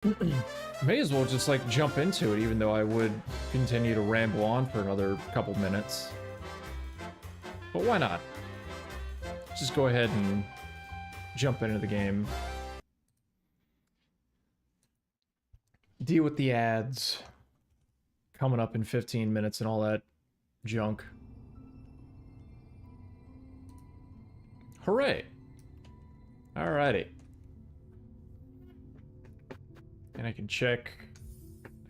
May as well just like jump into it, even though I would continue to ramble on for another couple minutes. But why not? Just go ahead and jump into the game. Deal with the ads coming up in 15 minutes and all that junk. Hooray! Alrighty. And I can check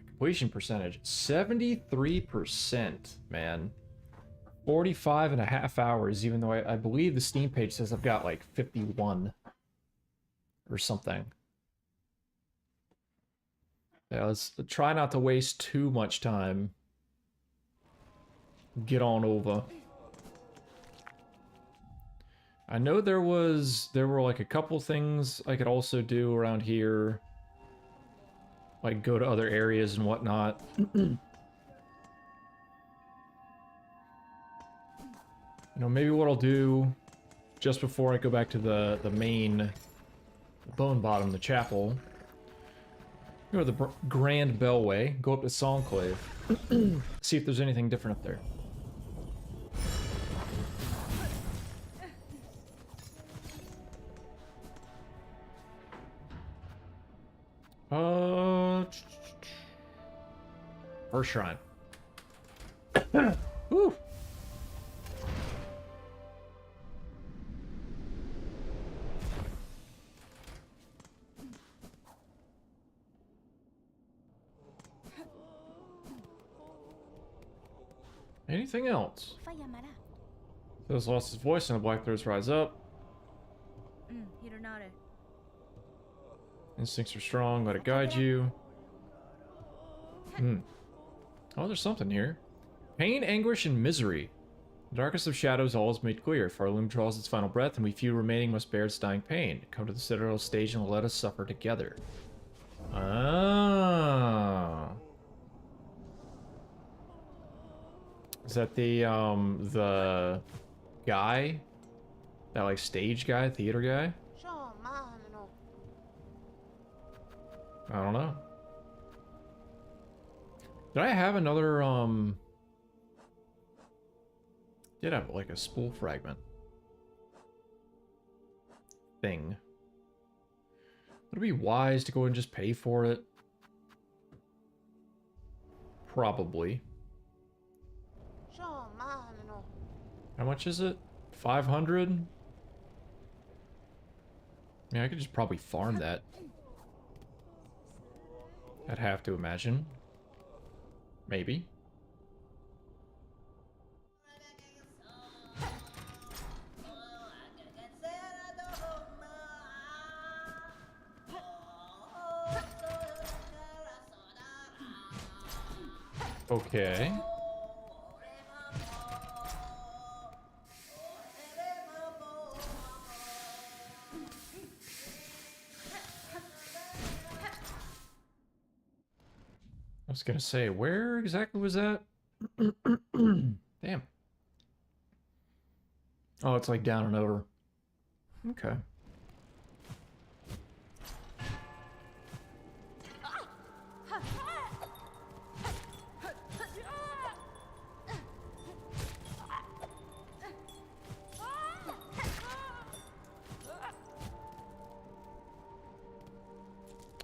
completion percentage. 73%, man. 45 and a half hours, even though I believe the Steam page says I've got like 51 or something. Yeah, let's try not to waste too much time. Get on over. I know there were like a couple things I could also do around here. Like go to other areas and whatnot. You know, maybe what I'll do just before I go back to the main Bone Bottom, the chapel. Go to the Grand Bellway, go up to Songclave, see if there's anything different up there. First shrine. Woo! Anything else? Those lost his voice and the black throats rise up. Instincts are strong, let it guide you. Oh, there's something here. Pain, anguish, and misery. The darkest of shadows all is made clear. Farloom draws its final breath, and we few remaining must bear its dying pain. Come to the Citadel stage and let us suffer together. Ah. Is that the guy? That, like, stage guy? Theater guy? I don't know. Did I have another, did have, like, a spool fragment thing. Would it be wise to go and just pay for it? Probably. How much is it? 500? Yeah, I could just probably farm that. I'd have to imagine. Maybe. Okay. I was gonna say, where exactly was that? Damn. Oh, it's like down and over. Okay.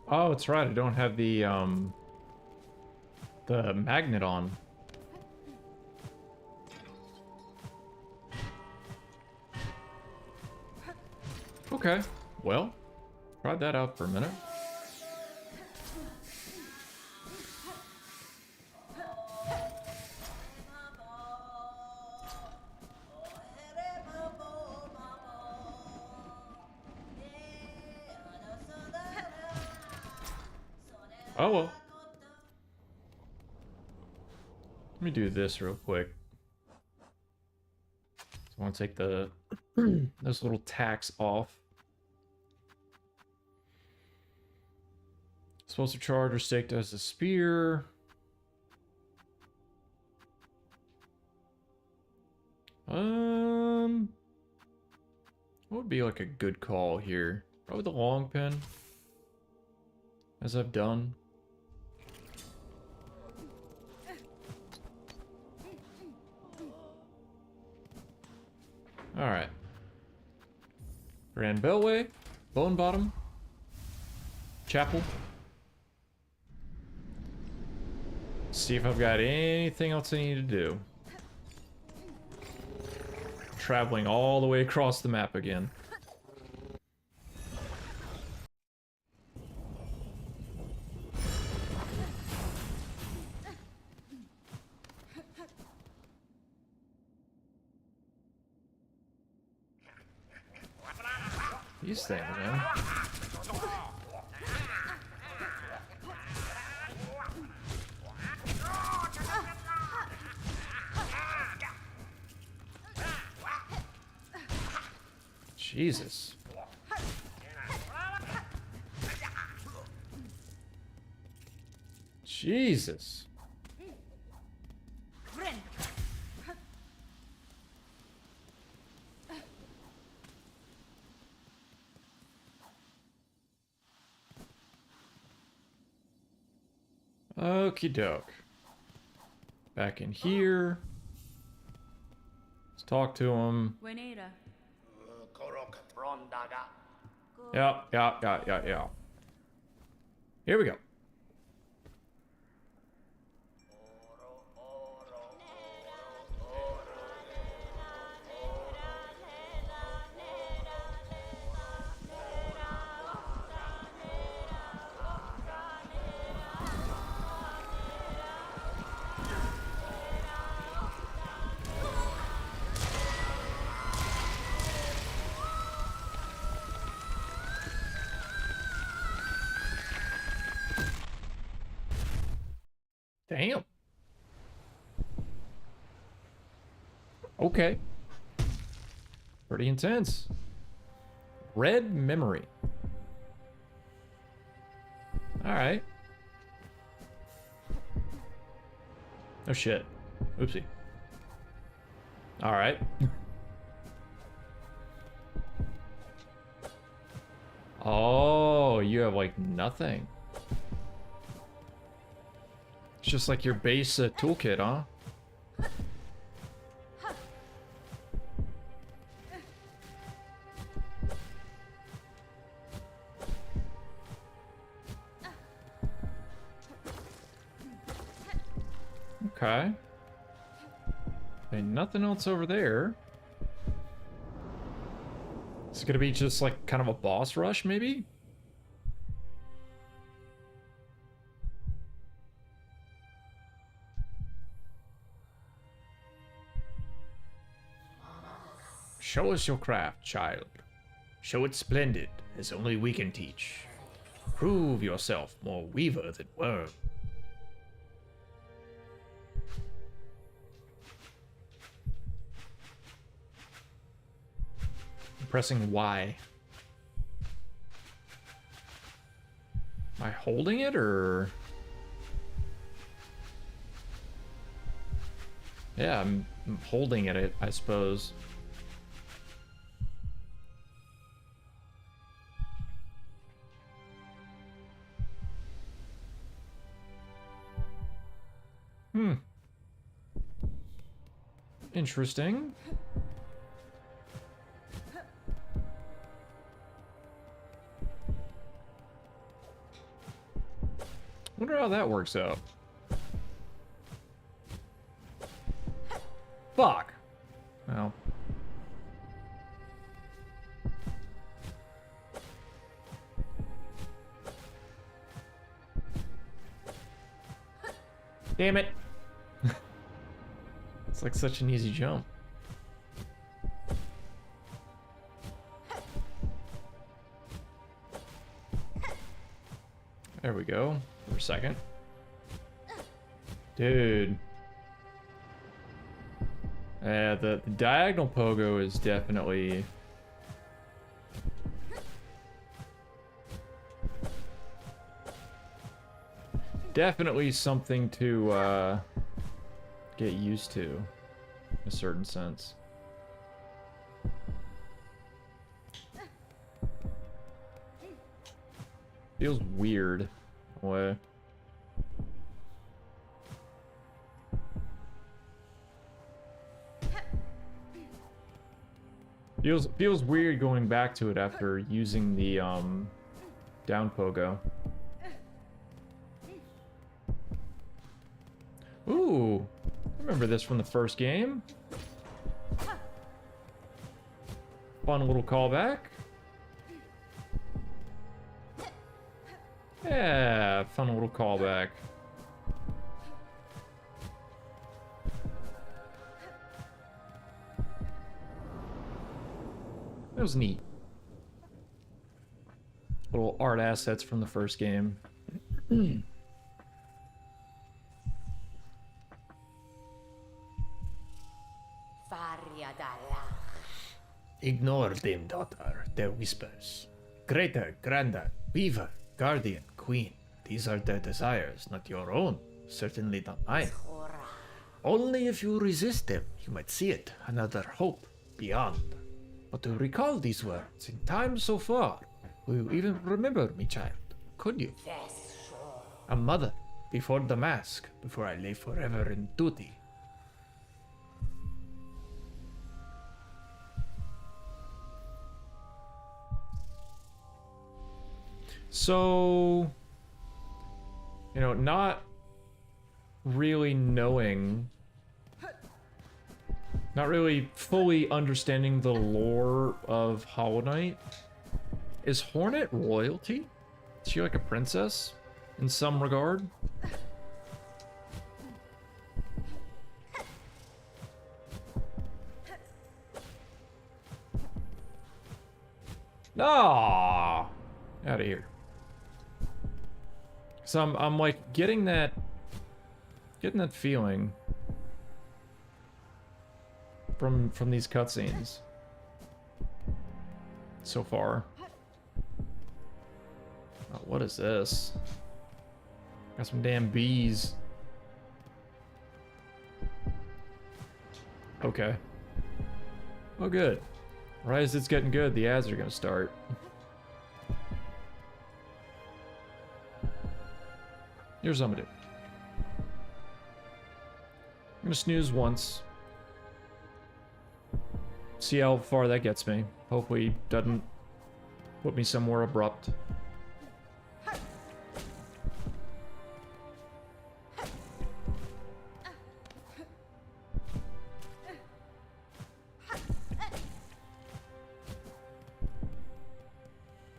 Oh, it's right. I don't have the magnet on. Okay, well, tried that out for a minute. Oh well. Let me do this real quick. So I want to take the those little tacks off. Supposed to charge or staked as a spear. What would be like a good call here? Probably the long pin. as I've done. Alright. Grand Bellway, Bone Bottom, Chapel. See if I've got anything else I need to do. Traveling all the way across the map again. These things, man. Jesus. Jesus. Okie doke. Back in here. Let's talk to him. Yeah. Here we go. Damn. Okay. Pretty intense. Red memory. Alright. Oh shit. Oopsie. Alright. Oh, you have like nothing. It's just like your base toolkit, huh? Okay. And nothing else over there. It's gonna be just like kind of a boss rush, maybe? Show us your craft, child. Show it splendid, as only we can teach. Prove yourself more weaver than worm. I'm pressing Y. Am I holding it, or...? Yeah, I'm holding it, I suppose. Interesting. Wonder how that works out. Fuck. Well. Damn it. It's like such an easy jump. There we go. For a second. Dude. The diagonal pogo is definitely... definitely something to get used to, in a certain sense. Feels weird. Away. Feels weird going back to it after using the down pogo. Ooh, I remember this from the first game. Fun little callback. Yeah, fun little callback. That was neat. Little art assets from the first game. Ignore them, daughter, their whispers. Greater, grander, weaver, guardian, queen. These are their desires, not your own. Certainly not mine. Only if you resist them, you might see it, another hope beyond. But to recall these words in time so far, will you even remember me, child? Could you? A mother, before the mask, before I lay forever in duty. So, you know, not really knowing, not really fully understanding the lore of Hollow Knight. Is Hornet royalty? Is she like a princess in some regard? Ah, out of here. So I'm like getting that feeling from these cutscenes so far. Oh, what is this? Got some damn bees. Okay. Oh, good. Right as it's getting good, the ads are gonna start. Here's what I'm gonna do. I'm gonna snooze once. See how far that gets me. Hopefully doesn't put me somewhere abrupt.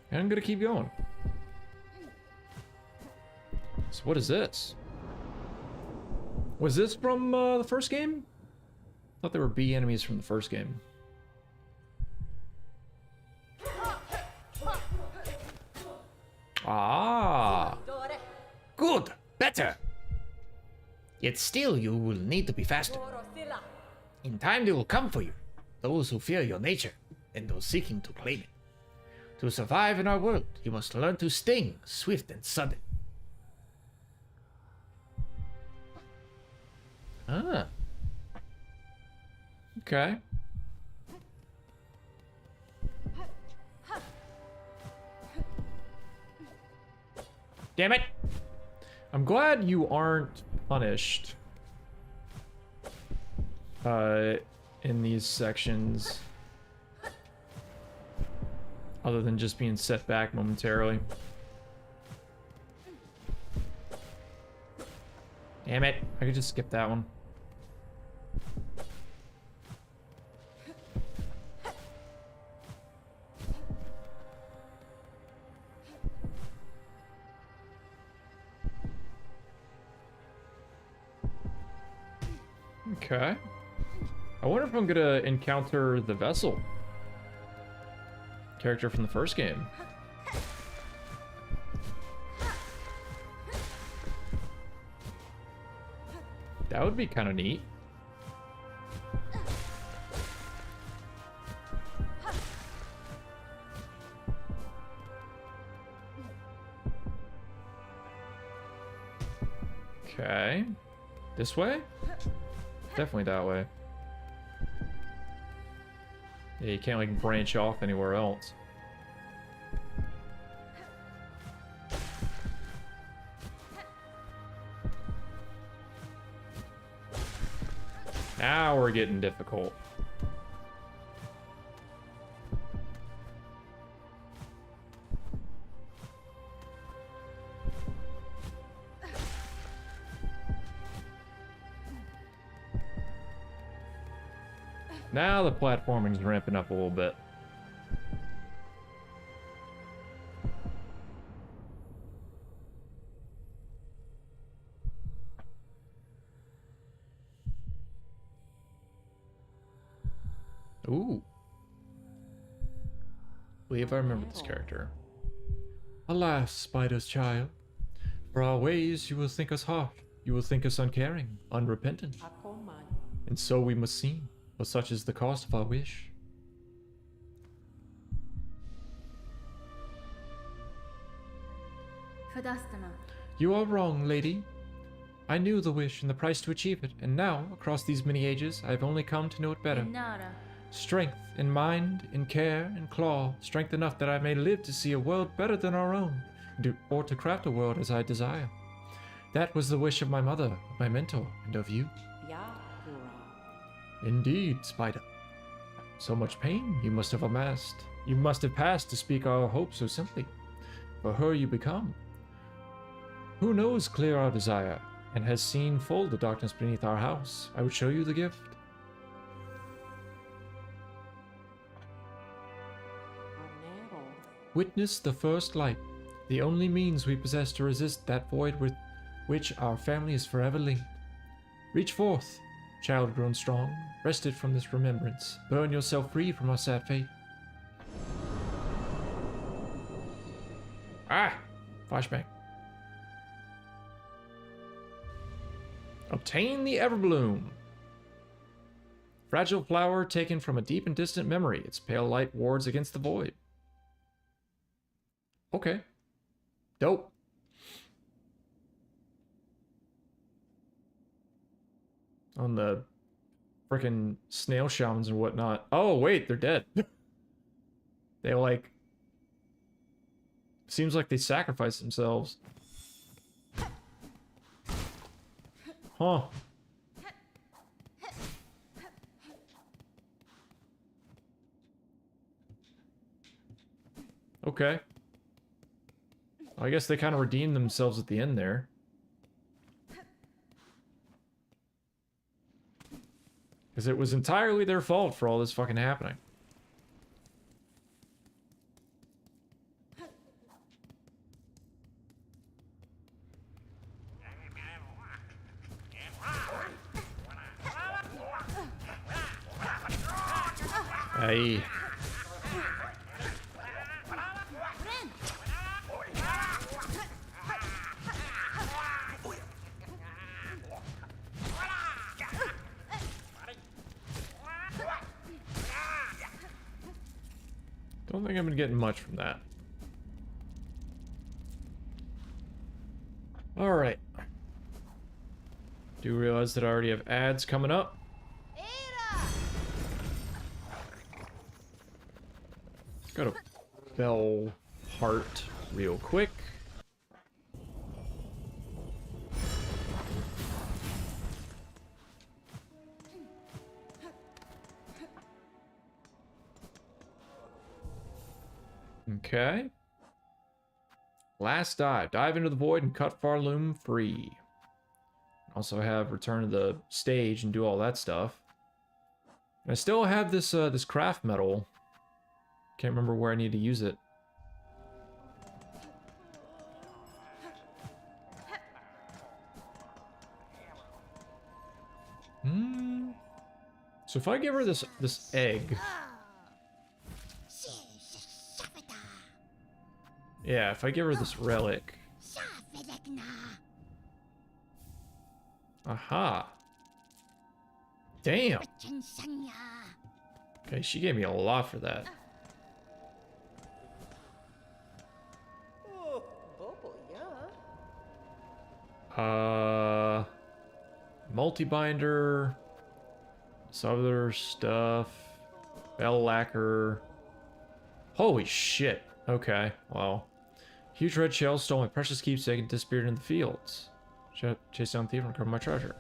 And I'm gonna keep going. So what is this? Was this from the first game? I thought there were bee enemies from the first game. Ah! Good, better. Yet still you will need to be faster. In time they will come for you, those who fear your nature, and those seeking to claim it. To survive in our world, you must learn to sting, swift and sudden. Ah. Okay. Damn it! I'm glad you aren't punished in these sections, other than just being set back momentarily. Damn it. I could just skip that one. Okay. I wonder if I'm gonna encounter the vessel. Character from the first game. That would be kind of neat. Okay. This way? Definitely that way. Yeah, you can't like branch off anywhere else. Now we're getting difficult. Now the platforming's ramping up a little bit. Ooh. I believe I remember this character. Alas, Spider's child, for our ways you will think us harsh. You will think us uncaring, unrepentant. And so we must seem, for such is the cost of our wish. You are wrong, lady. I knew the wish and the price to achieve it, and now, across these many ages, I have only come to know it better. Strength in mind, in care, in claw, strength enough that I may live to see a world better than our own, or to craft a world as I desire. That was the wish of my mother, my mentor, and of you. Indeed, Spider. So much pain you must have amassed. You must have passed to speak our hope so simply. For her you become. Who knows clear our desire, and has seen full the darkness beneath our house. I would show you the gift. Witness the first light, the only means we possess to resist that void with which our family is forever linked. Reach forth, child grown strong, wrested from this remembrance. Burn yourself free from our sad fate. Ah! Flashback. Obtain the Everbloom. Fragile flower taken from a deep and distant memory. Its pale light wards against the void. Okay. Dope. On the frickin' snail shamans and whatnot. Oh, wait, they're dead. They like... Seems like they sacrificed themselves. Huh. Okay. I guess they kind of redeemed themselves at the end there. Because it was entirely their fault for all this fucking happening. Hey. Don't think I've been getting much from that. Alright. Do realize that I already have ads coming up. Got a bell heart real quick. Okay. Last dive. Dive into the void and cut Farloom free. Also have return to the stage and do all that stuff. And I still have this this craft metal. Can't remember where I need to use it. So if I give her this egg. Yeah, if I give her this relic. Aha. Damn. Okay, she gave me a lot for that. Multi-binder. Some other stuff. Bell lacquer. Holy shit. Okay, well. Huge red shell stole my precious keepsake and disappeared in the fields. Chase down the thief and recover my treasure.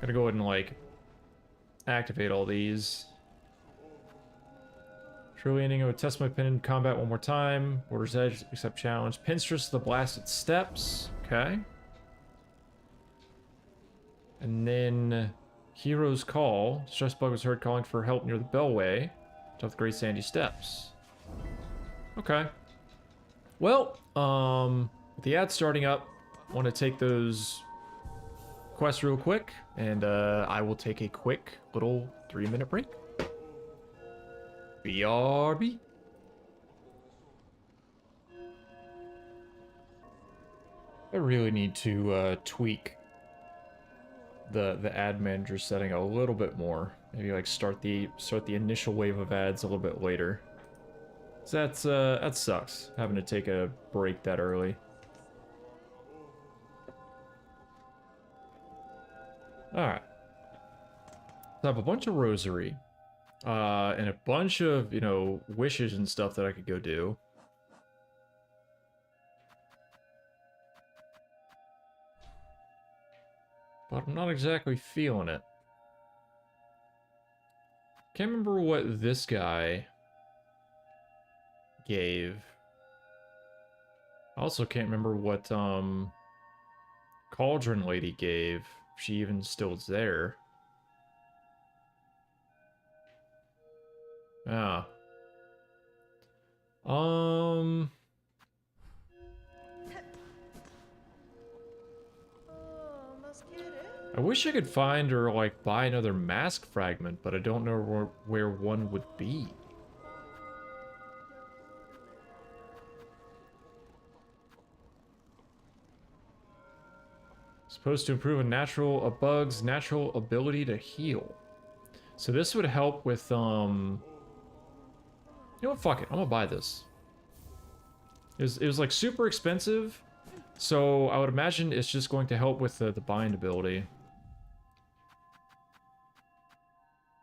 Gotta go ahead and, like, activate all these. Truly ending, I would test my pin in combat one more time. Order's Edge, accept challenge. Pinstress, the blasted steps. Okay. And then Hero's Call. Stressbug was heard calling for help near the Bellway. Top the Great Sandy Steps. Okay. Well, with the ad starting up, I want to take those quests real quick, and I will take a quick little 3-minute break. BRB. I really need to tweak the ad manager setting a little bit more. Maybe like start the initial wave of ads a little bit later. So that sucks, having to take a break that early. Alright. So I have a bunch of rosary. And a bunch of, you know, wishes and stuff that I could go do. But I'm not exactly feeling it. Can't remember what this guy gave. I also can't remember what, Cauldron Lady gave. If she even still is there. Yeah. I wish I could find or like buy another mask fragment, but I don't know where one would be. Supposed to improve a bug's natural ability to heal. So this would help with you know what, fuck it, I'm gonna buy this. It was like super expensive, so I would imagine it's just going to help with the bind ability.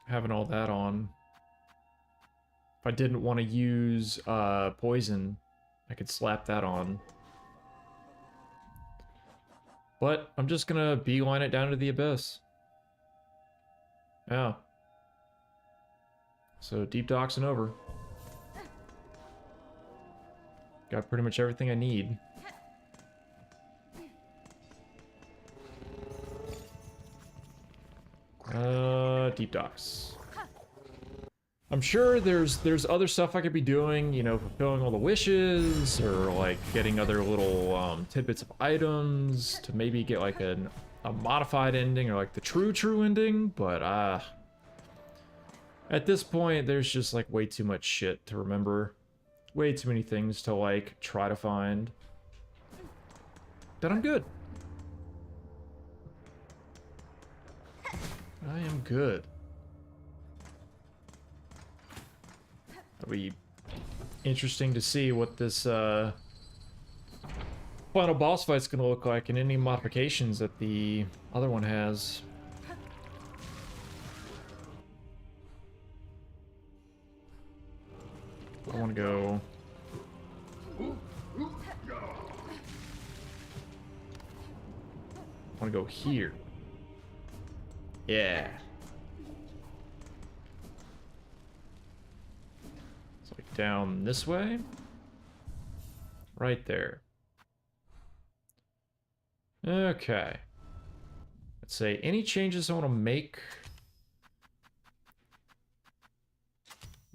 Having all that on. If I didn't want to use poison, I could slap that on. But I'm just gonna beeline it down to the abyss. Yeah. So deep docks and over. Got pretty much everything I need. Deep docks. I'm sure there's other stuff I could be doing, you know, fulfilling all the wishes, or like getting other little tidbits of items to maybe get like a modified ending, or like the true ending, but at this point there's just like way too much shit to remember. Way too many things to like try to find. But I'm good. I am good. It'll be interesting to see what this final boss fight's gonna look like, and any modifications that the other one has. I want to go. I want to go here. Yeah. It's like down this way. Right there. Okay. Let's say any changes I want to make.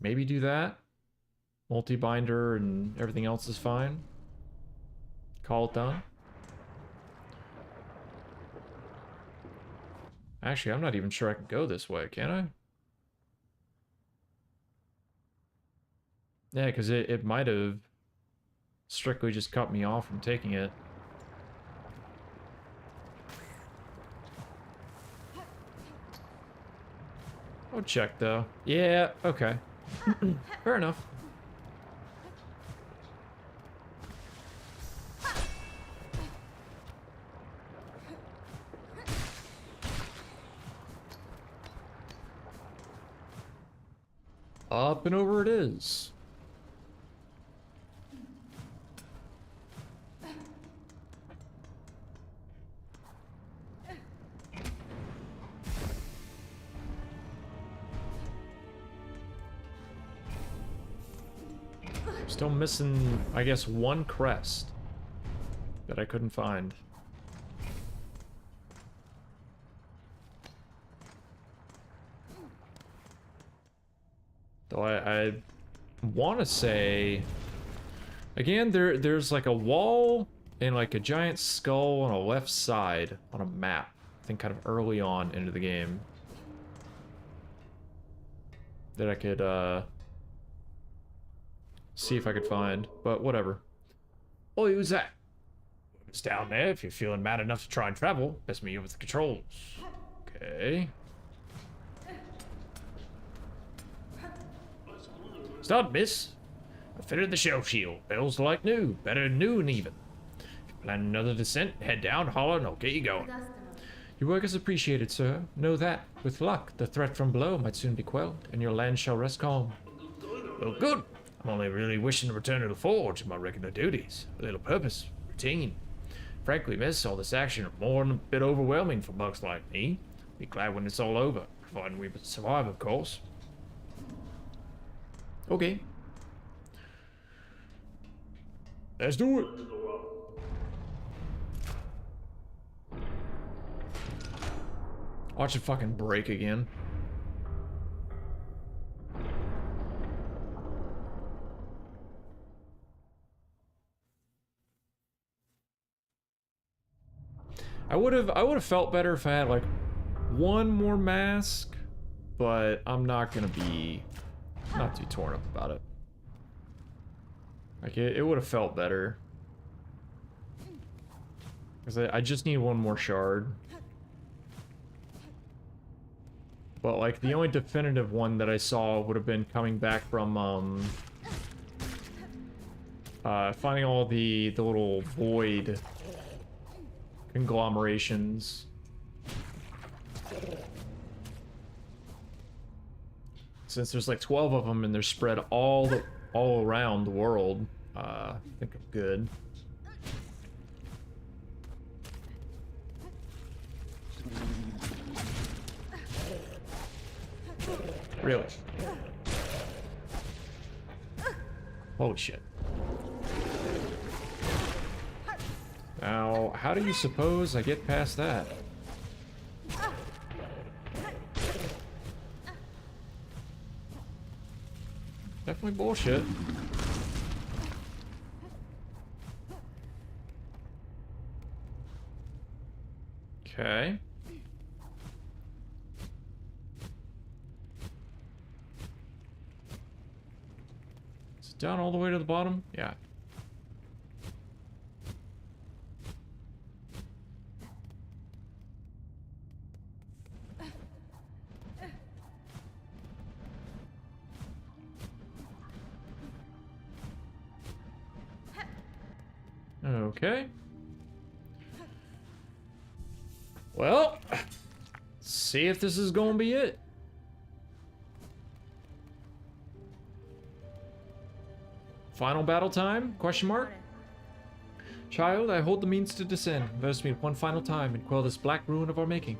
Maybe do that. Multi-binder and everything else is fine. Call it done. Actually, I'm not even sure I can go this way, can I? Yeah, because it might have strictly just cut me off from taking it. I'll check, though. Yeah, okay. Fair enough. Up and over it is. Still missing, I guess, one crest that I couldn't find. Though I want to say, again, there's like a wall and like a giant skull on a left side on a map. I think kind of early on into the game that I could see if I could find, but whatever. Oh, who's that? It's down there. If you're feeling mad enough to try and travel, best meet you with the controls. Okay. Start, miss. I fitted the shell shield. Bells like new. Better than new and even. If you plan another descent, head down, holler, and I'll get you going. Your work is appreciated, sir. Know that, with luck, the threat from below might soon be quelled, and your land shall rest calm. Well, good. I'm only really wishing to return to the forge and my regular duties. A little purpose, routine. Frankly, miss, all this action are more than a bit overwhelming for bucks like me. Be glad when it's all over, providing we survive, of course. Okay. Let's do it. Watch it fucking break again. I would have felt better if I had like one more mask, but I'm not gonna be not too torn up about it. Like it would have felt better. Because I just need one more shard. But like the only definitive one that I saw would have been coming back from finding all the little void conglomerations. Since there's like 12 of them and they're spread all around the world, I think I'm good. Really? Holy shit. Now, how do you suppose I get past that? Definitely bullshit. Okay. Is it down all the way to the bottom? Yeah. Okay. Well, see if this is gonna be it. Final battle time? Question mark? Child, I hold the means to descend. Let us meet one final time and quell this black ruin of our making.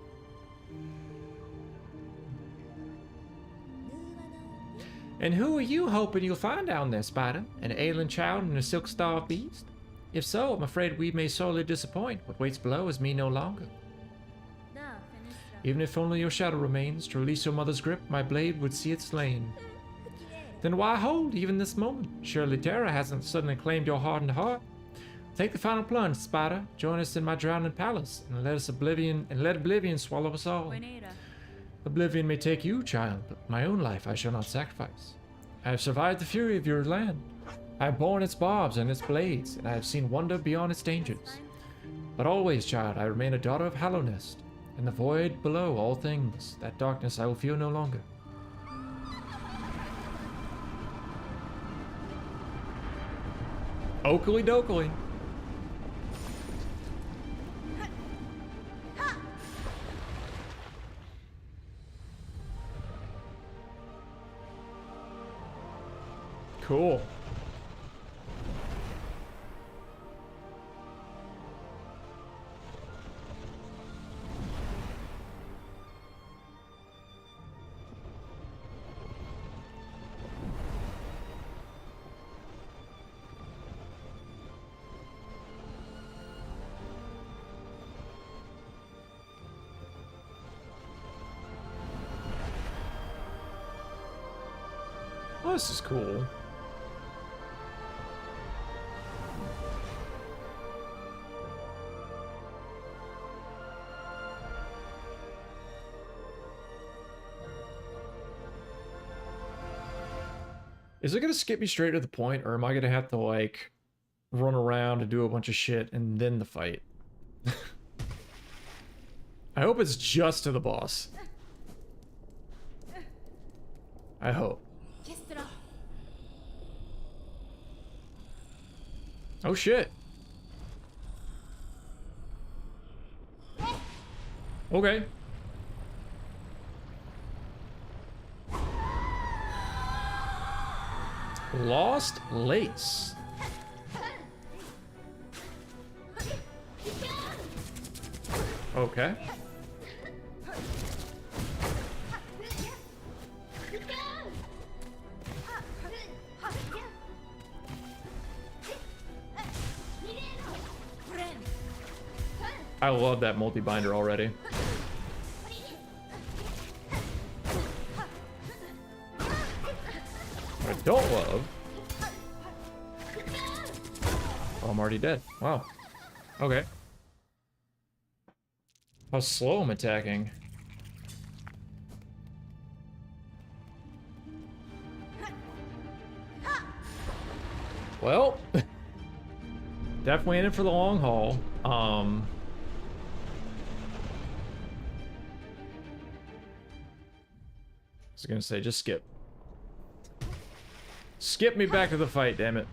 And who are you hoping you'll find down there, Spider? An ailing child and a silk-starved beast? If so, I'm afraid we may sorely disappoint. What waits below is me no longer. Even if only your shadow remains, to release your mother's grip, my blade would see it slain. Then why hold even this moment? Surely terror hasn't suddenly claimed your hardened heart. Take the final plunge, Spider. Join us in my drowning palace, and let oblivion swallow us all. Oblivion may take you, child, but my own life I shall not sacrifice. I have survived the fury of your land. I have borne its barbs and its blades, and I have seen wonder beyond its dangers. But always, child, I remain a daughter of Hallownest. In the void below all things, that darkness I will feel no longer. Oakley dokley. Cool. Oh, this is cool. Is it gonna skip me straight to the point, or am I gonna have to, like, run around and do a bunch of shit and then the fight? I hope it's just to the boss. I hope. Oh shit. Okay. Lost lace. Okay. I love that multi-binder already. What I don't love... Oh, I'm already dead. Wow. Okay. How slow I'm attacking. Well, definitely in it for the long haul. I was gonna say, just skip. Skip me back to the fight, damn it.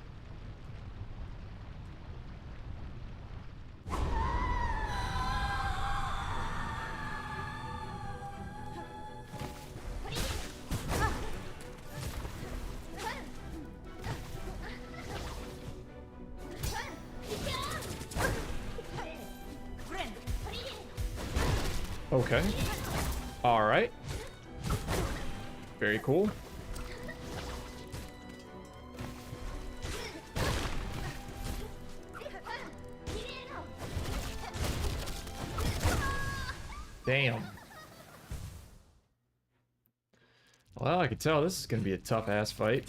Okay. Alright. Very cool. Damn. Well, I can tell this is gonna be a tough ass fight.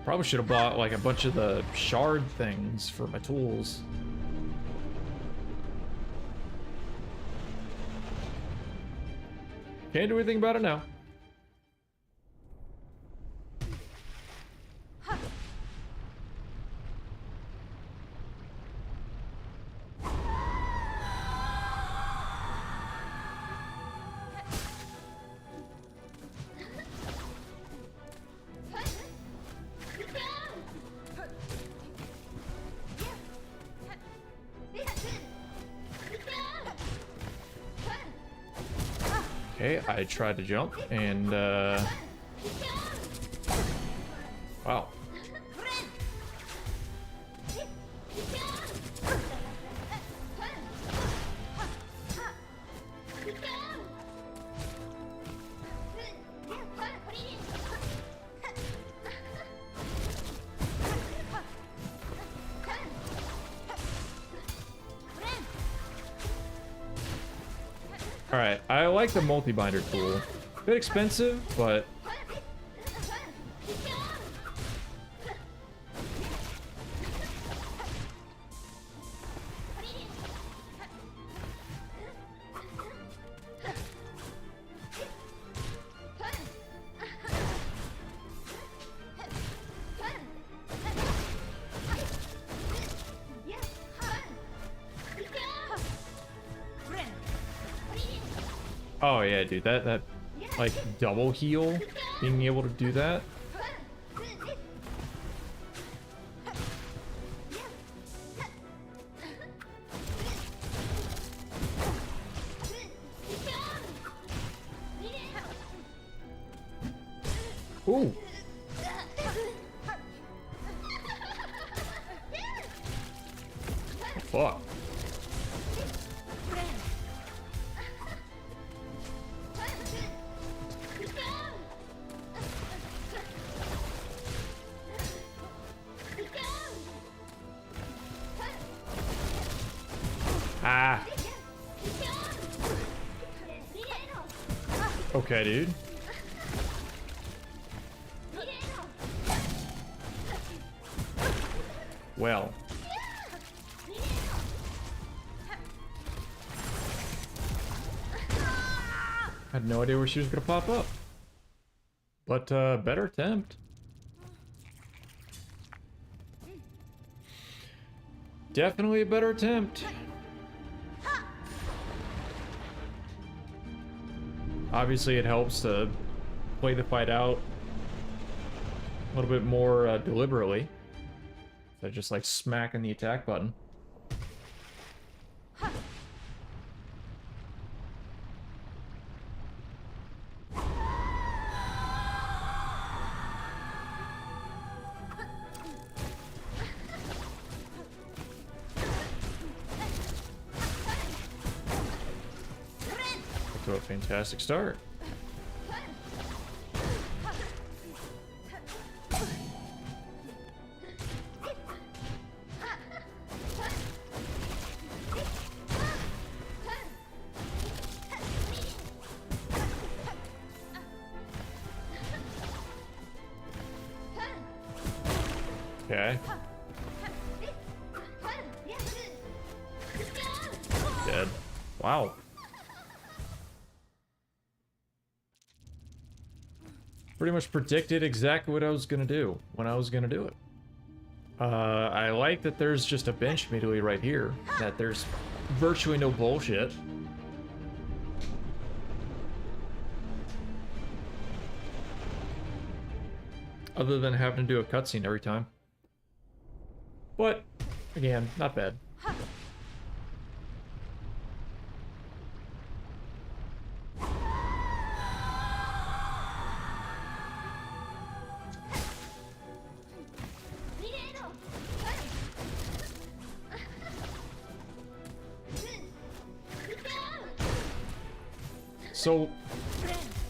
Probably should have bought like a bunch of the shard things for my tools. Can't do anything about it now. Okay, I tried to jump and wow. Alright, I like the multi-binder tool. Bit expensive, but... Oh yeah, dude, that like double heal, being able to do that. Ooh. Fuck. Ah. Okay, dude. Well. Had no idea where she was gonna pop up. But, better attempt. Definitely a better attempt. Obviously, it helps to play the fight out a little bit more deliberately. So just like smacking the attack button. To a fantastic start. Okay. Dead. Wow. Pretty much predicted exactly what I was gonna do when I was gonna do it. I like that there's just a bench immediately right here. That there's virtually no bullshit. Other than having to do a cutscene every time. But, again, not bad. So,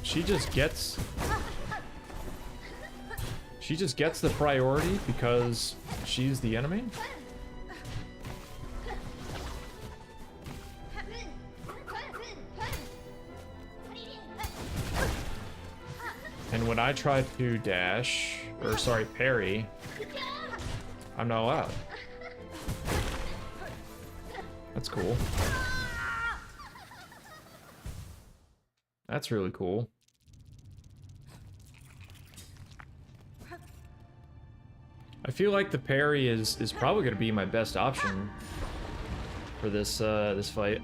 she just gets the priority because she's the enemy? And when I try to dash, or sorry, parry, I'm not allowed. That's cool. That's really cool. I feel like the parry is probably going to be my best option for this this fight.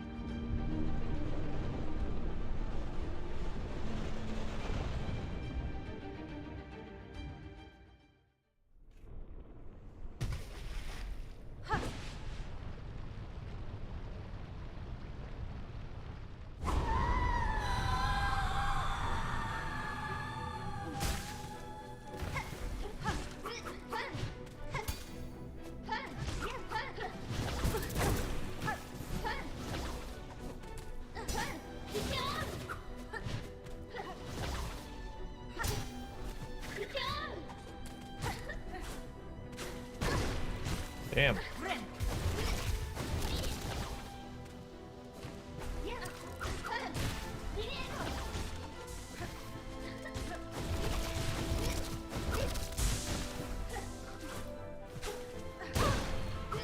Damn.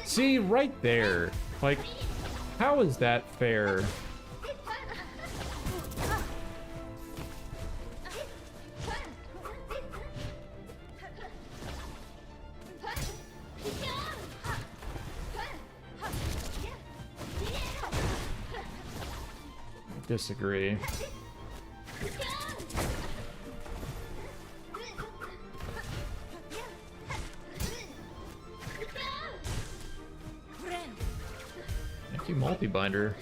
See, right there. Like, how is that fair? Disagree. Thank you, multi-binder.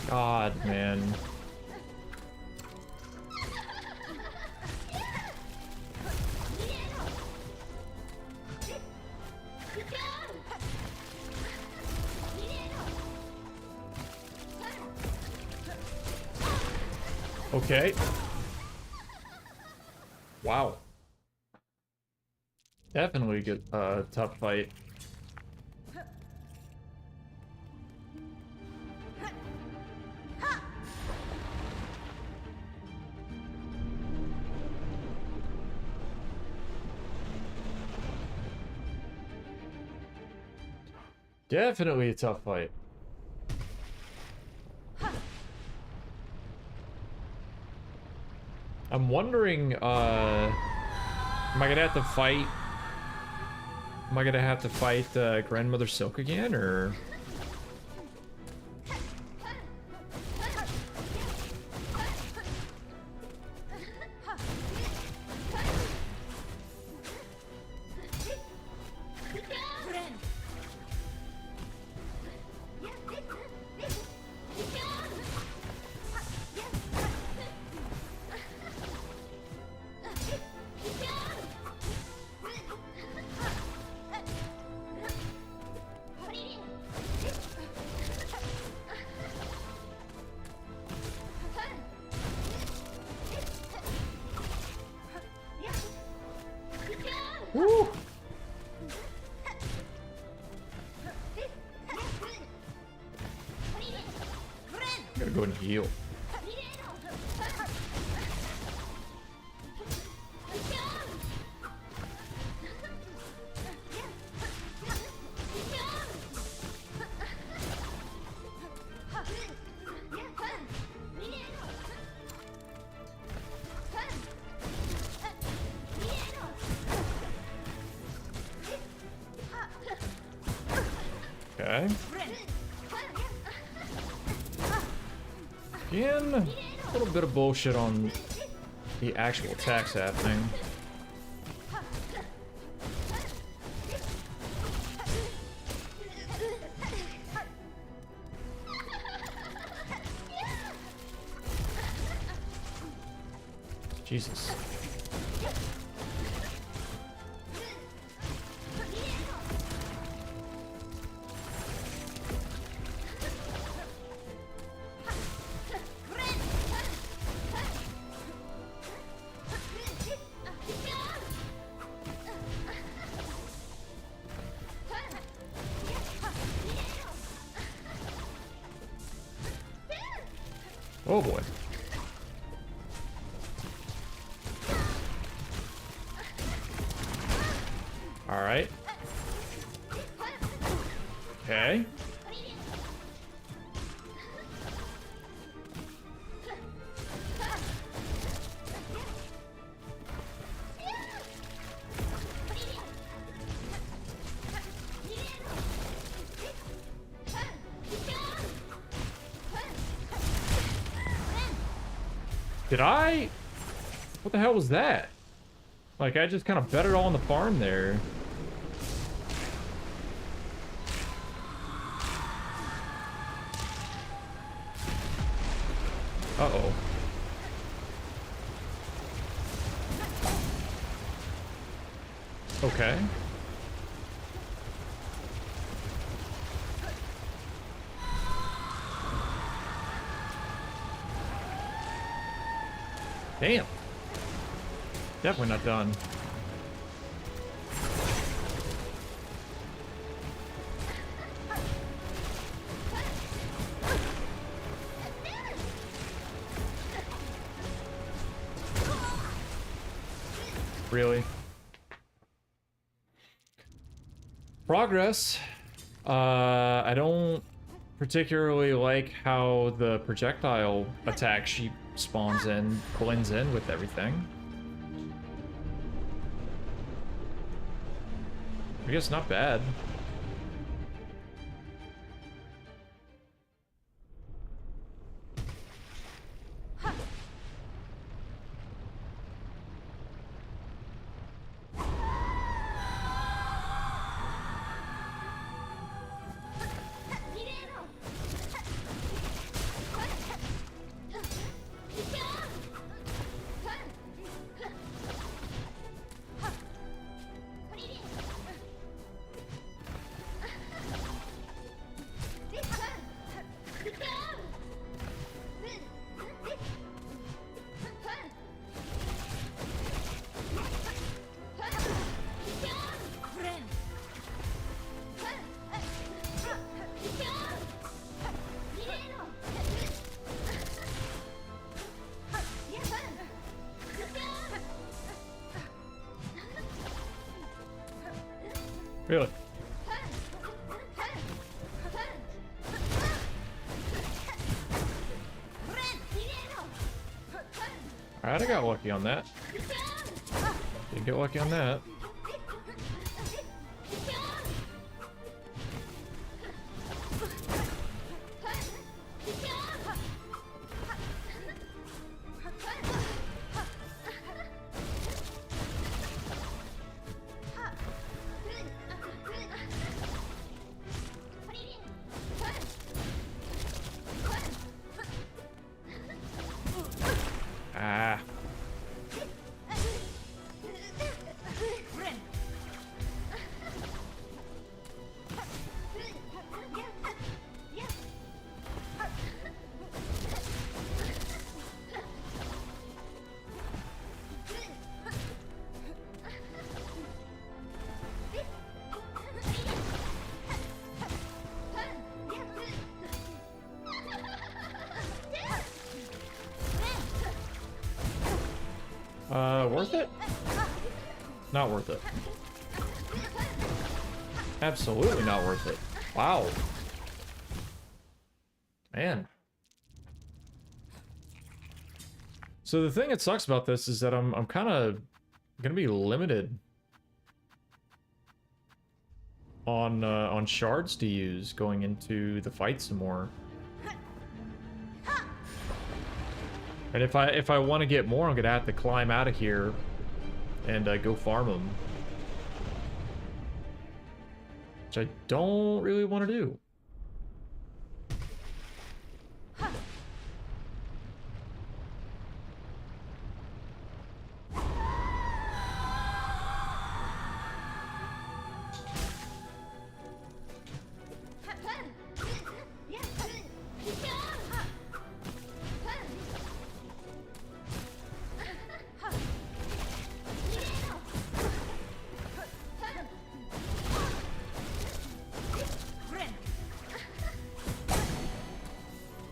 God, man. Okay. Wow. Definitely a good, tough fight. Definitely a tough fight. I'm wondering, am I gonna have to fight... Am I gonna have to fight, Grandmother Silk again, or... Woo! Gotta go and heal. Okay. Again, a little bit of bullshit on the actual attacks happening. Jesus. Oh boy. All right. Okay. Did I? What the hell was that? Like, I just kind of bet it all on the farm there. Uh-oh. Okay. Damn. Definitely not done. Really? Progress. I don't particularly like how the projectile attack she spawns in, blends in with everything. I guess not bad. Really? Alright, I got lucky on that. Didn't get lucky on that. Ah. Worth it? Not worth it. Absolutely not worth it. Wow. Man. So the thing that sucks about this is that I'm kind of gonna be limited on shards to use going into the fight some more. And if I want to get more, I'm gonna have to climb out of here and go farm them, which I don't really want to do.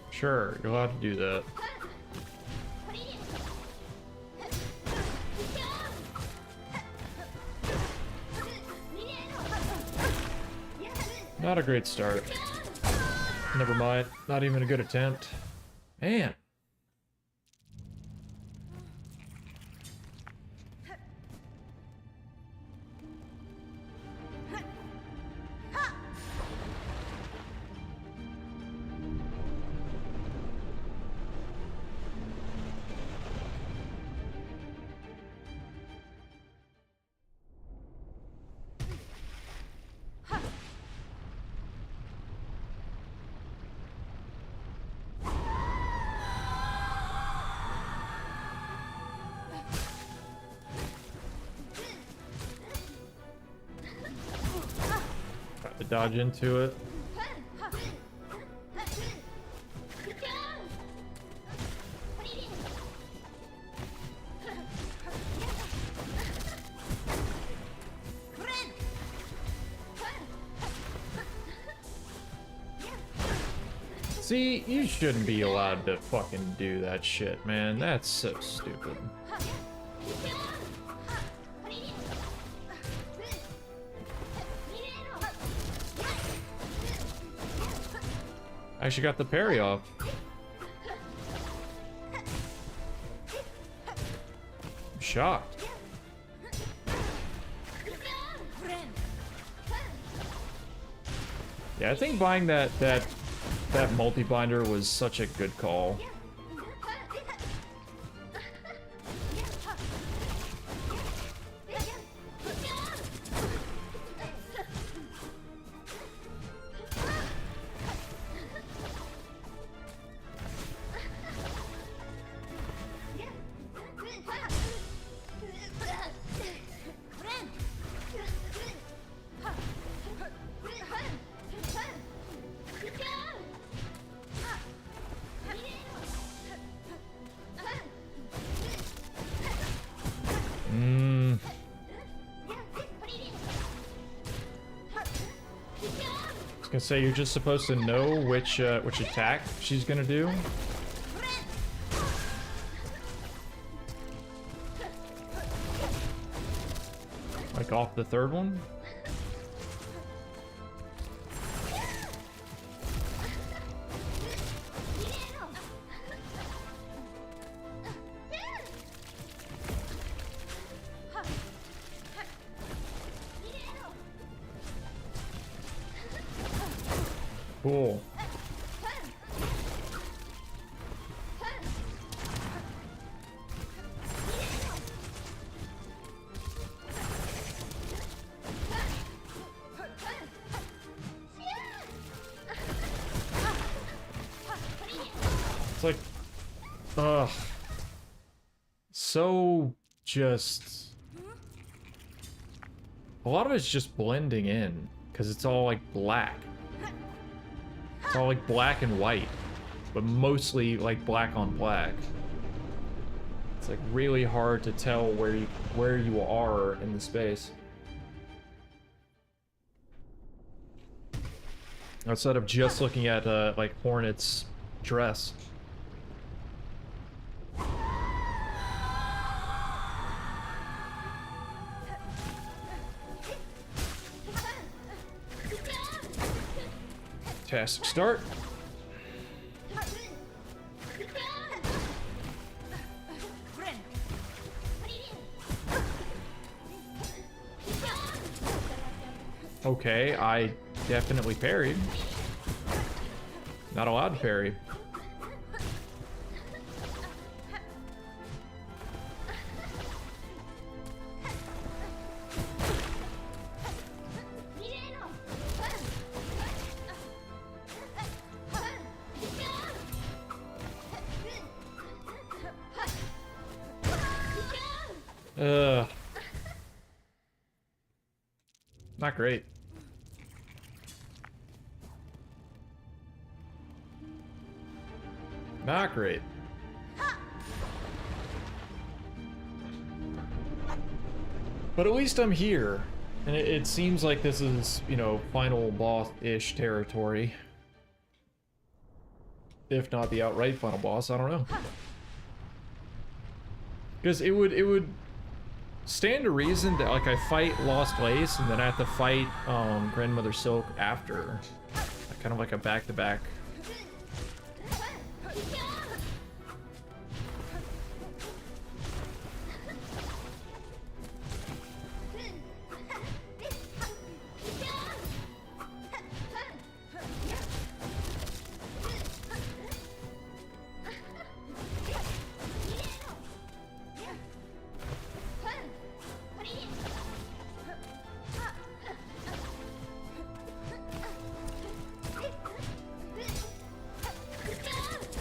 Sure, you're allowed to do that. Not a great start. Never mind, not even a good attempt. Man. Try to dodge into it. See, you shouldn't be allowed to fucking do that shit, man. That's so stupid. I actually got the parry off. I'm shocked. Yeah, I think buying that multi-binder was such a good call. I was gonna say, you're just supposed to know which attack she's gonna do. Like off the third one. Cool. It's like, ugh. So just... A lot of it's just blending in, because it's all like black. It's all like black and white, but mostly like black on black. It's like really hard to tell where you are in the space. Outside of just looking at like Hornet's dress. Fantastic start. Okay, I definitely parried. Not allowed to parry. Not great. Not great. But at least I'm here. And it seems like this is, you know, final boss-ish territory. If not the outright final boss, I don't know. Because it would stand to reason that, like, I fight Lost Lace and then I have to fight Grandmother Silk after. Kind of like a back-to-back.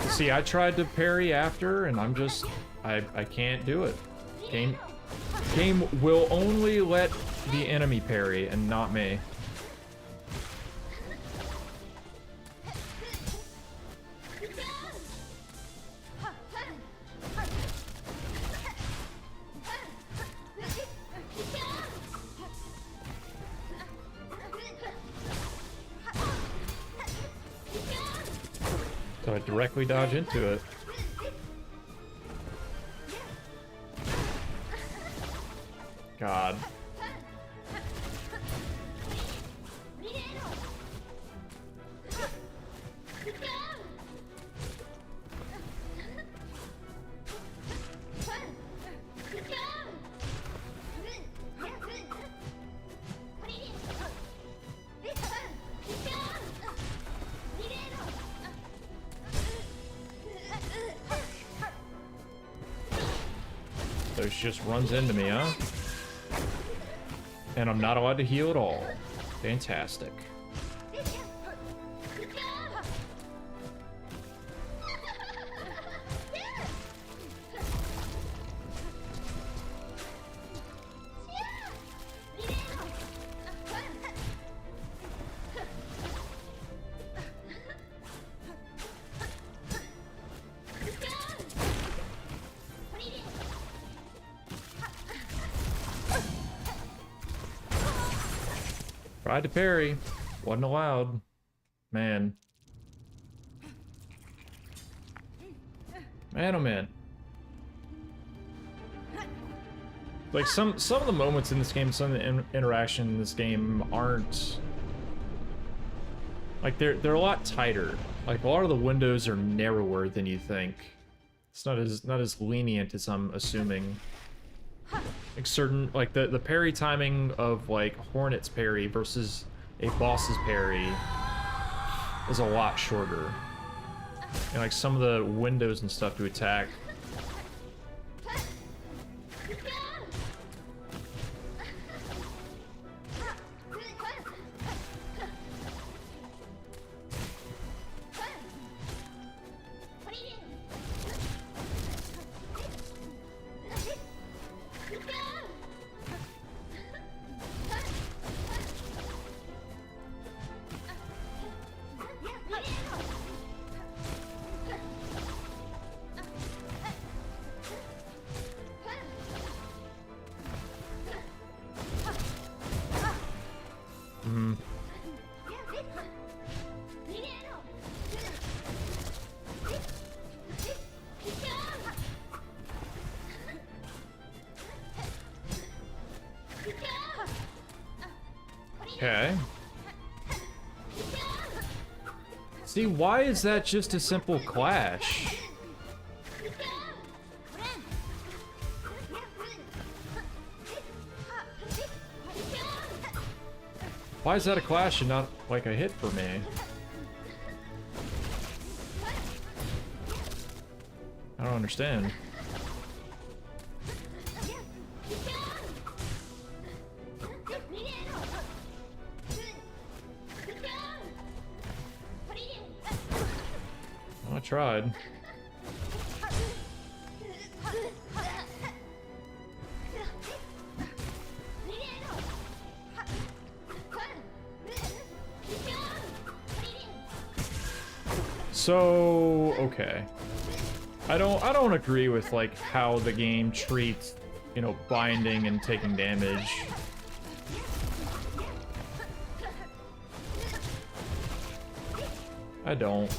See, I tried to parry after, and I'm just... I can't do it. Game will only let the enemy parry, and not me. So I directly dodge into it. God. So she just runs into me, huh? And I'm not allowed to heal at all. Fantastic. Tried to parry. Wasn't allowed. Man. Man, oh man. Like, some of the moments in this game, some of the interaction in this game aren't... Like, they're a lot tighter. Like, a lot of the windows are narrower than you think. It's not as lenient as I'm assuming. Like certain, like the parry timing of like Hornet's parry versus a boss's parry is a lot shorter. And like some of the windows and stuff to attack. Okay. See, why is that just a simple clash? Why is that a clash and not like a hit for me? I don't understand. I tried. So, okay. I don't agree with like how the game treats, you know, binding and taking damage. I don't.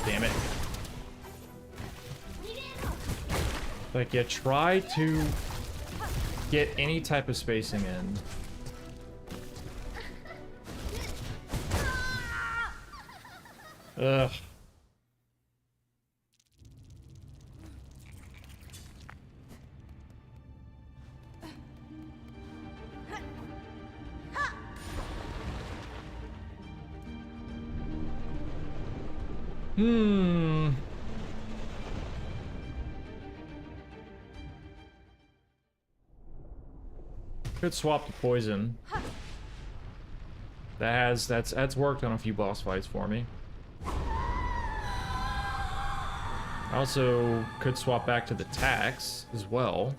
Damn it. Like, yeah, try to get any type of spacing in. Ugh. Could swap to poison. That's worked on a few boss fights for me. I also could swap back to the tax as well.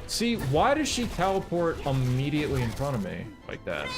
See, why does she teleport immediately in front of me like that?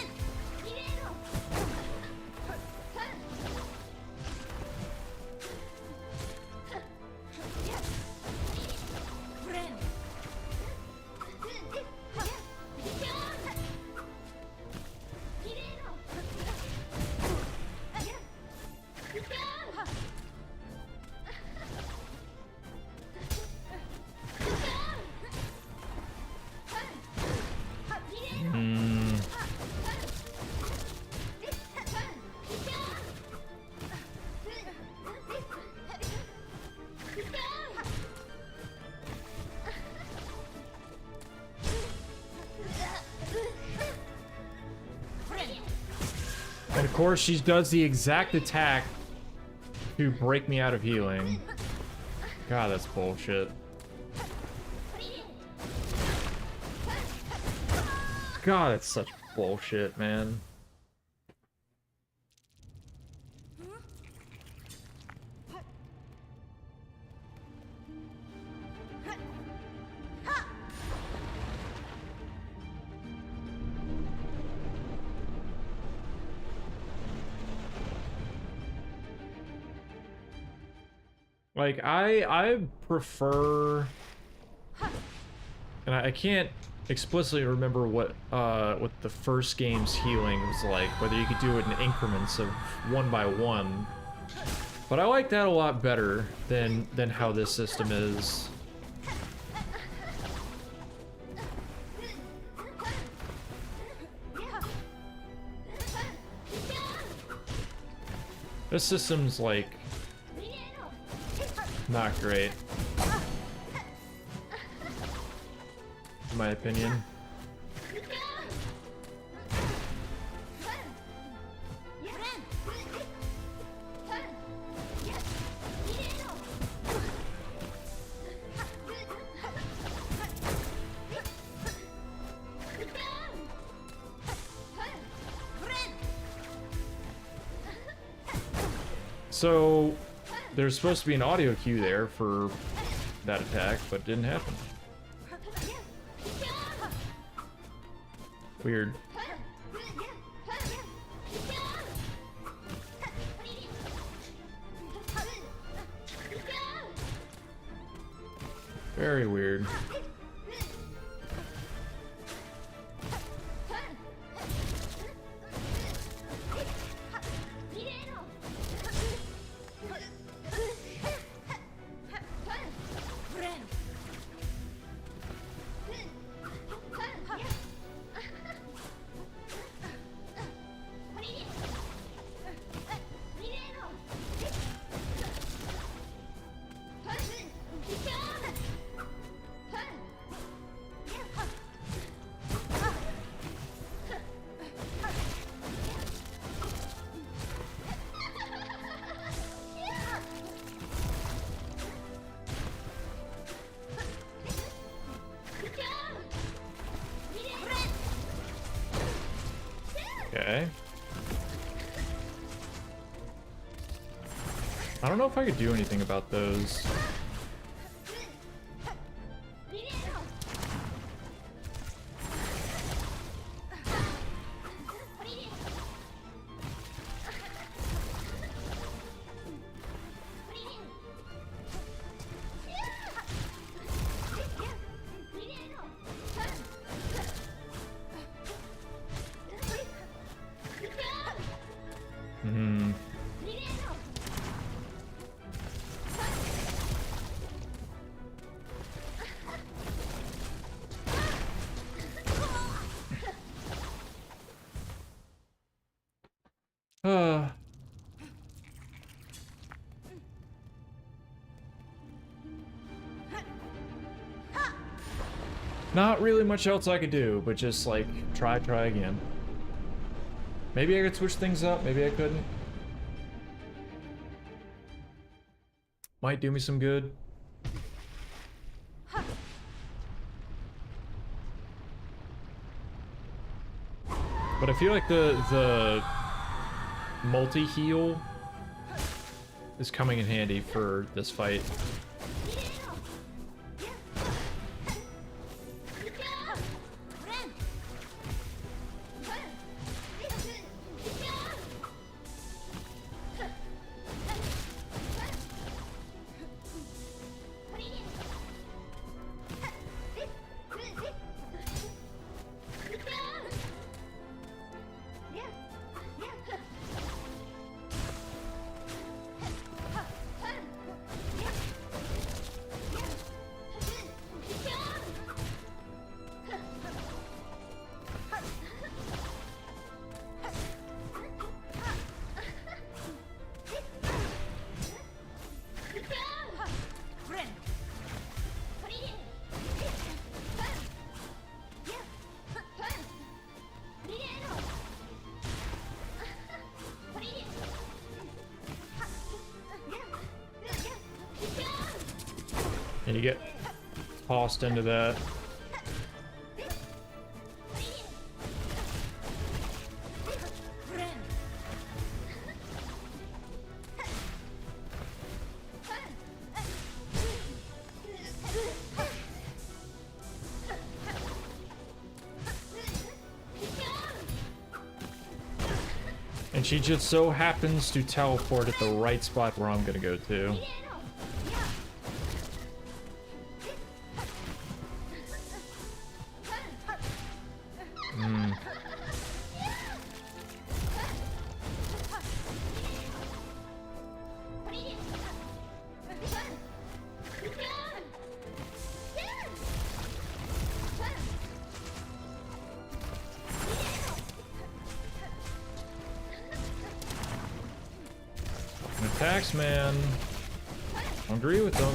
And of course, she does the exact attack to break me out of healing. God, that's bullshit. God, that's such bullshit, man. Like, I prefer, and I can't explicitly remember what the first game's healing was like, whether you could do it in increments of 1 by 1. But I like that a lot better than how this system is. This system's like not great, in my opinion. So there's supposed to be an audio cue there for that attack, but it didn't happen. Weird. Very weird. Okay. I don't know if I could do anything about those. Hmm. Not really much else I could do, but just like try again. Maybe I could switch things up, maybe I couldn't. Might do me some good. But I feel like the multi-heal is coming in handy for this fight. And you get tossed into that. And she just so happens to teleport at the right spot where I'm gonna go to. attacks, man. I agree with them.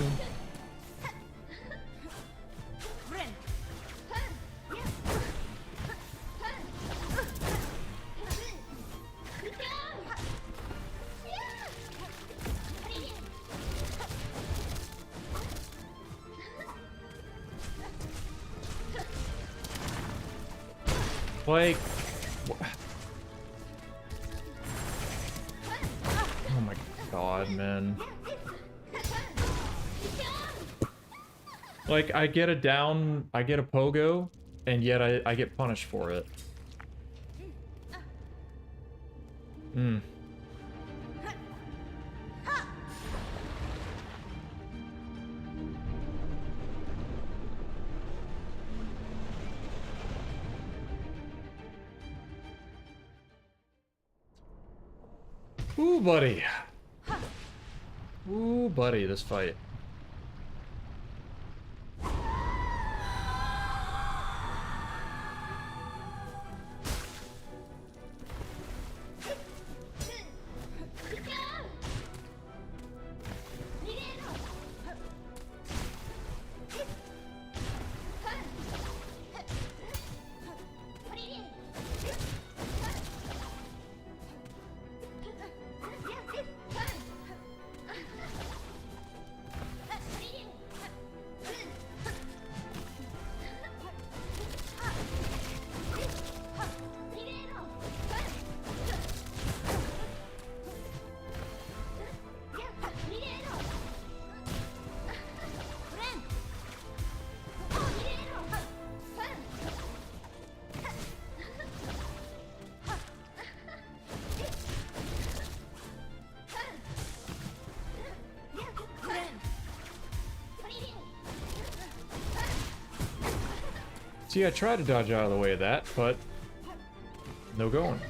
Like, oh my god, man. Like, I get a down, I get a pogo, and yet I get punished for it. Hmm. Ooh, buddy. Ooh, buddy, this fight. See, I tried to dodge out of the way of that, but no going.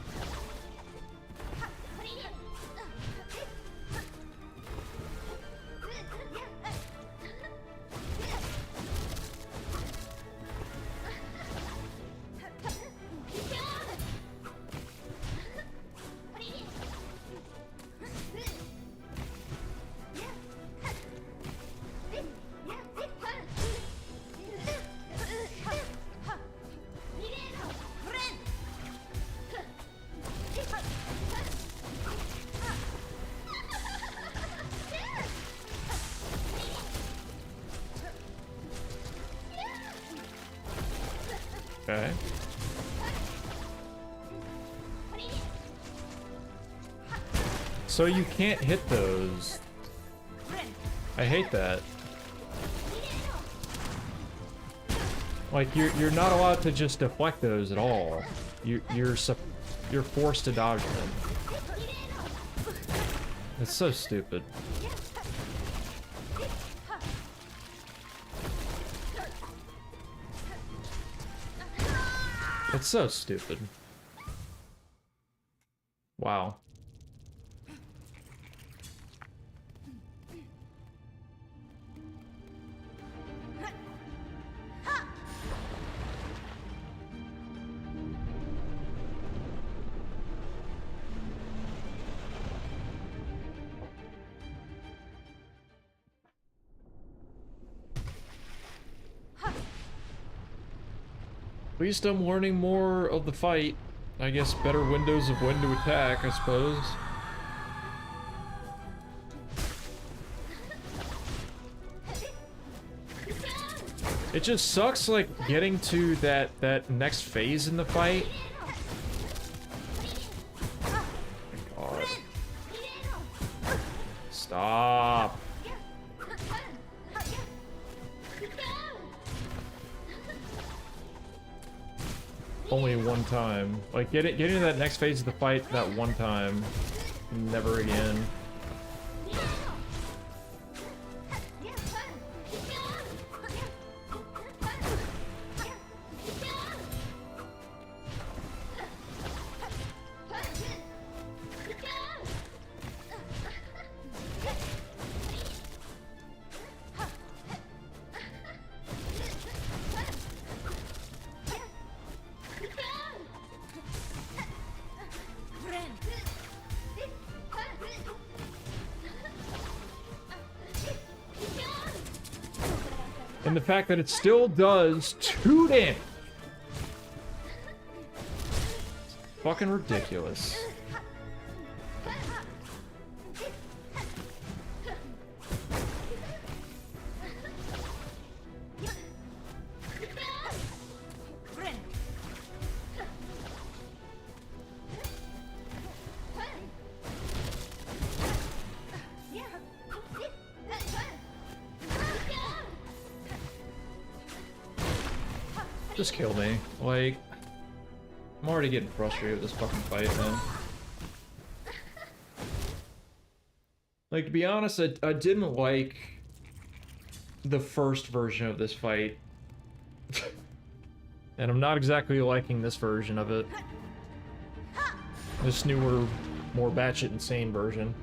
Okay. So you can't hit those. I hate that. Like you're not allowed to just deflect those at all. You're forced to dodge them. It's so stupid. It's so stupid. Wow. At least I'm learning more of the fight. I guess better windows of when to attack, I suppose. It just sucks, like, getting to that next phase in the fight. Oh my God. Stop. Only one time. Like, getting to that next phase of the fight that one time. Never again. And the fact that it still does 2 damage. It's fucking ridiculous. Just kill me. Like, I'm already getting frustrated with this fucking fight, man. Like, to be honest, I didn't like the first version of this fight. And I'm not exactly liking this version of it. This newer, more batshit insane version.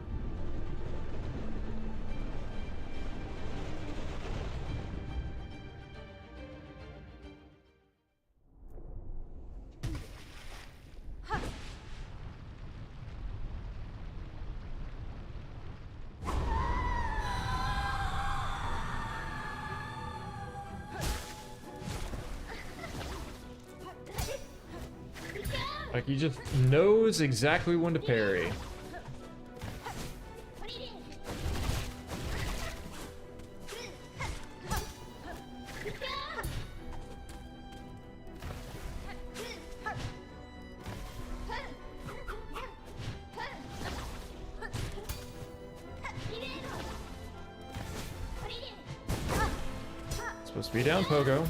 Like, he just knows exactly when to parry. Supposed to be down, Pogo.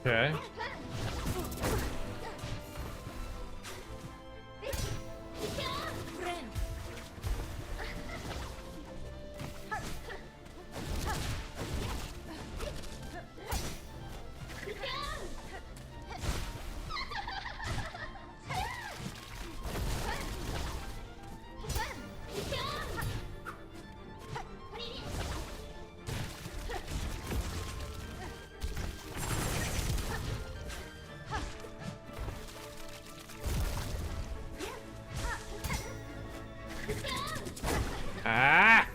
Okay. Ah!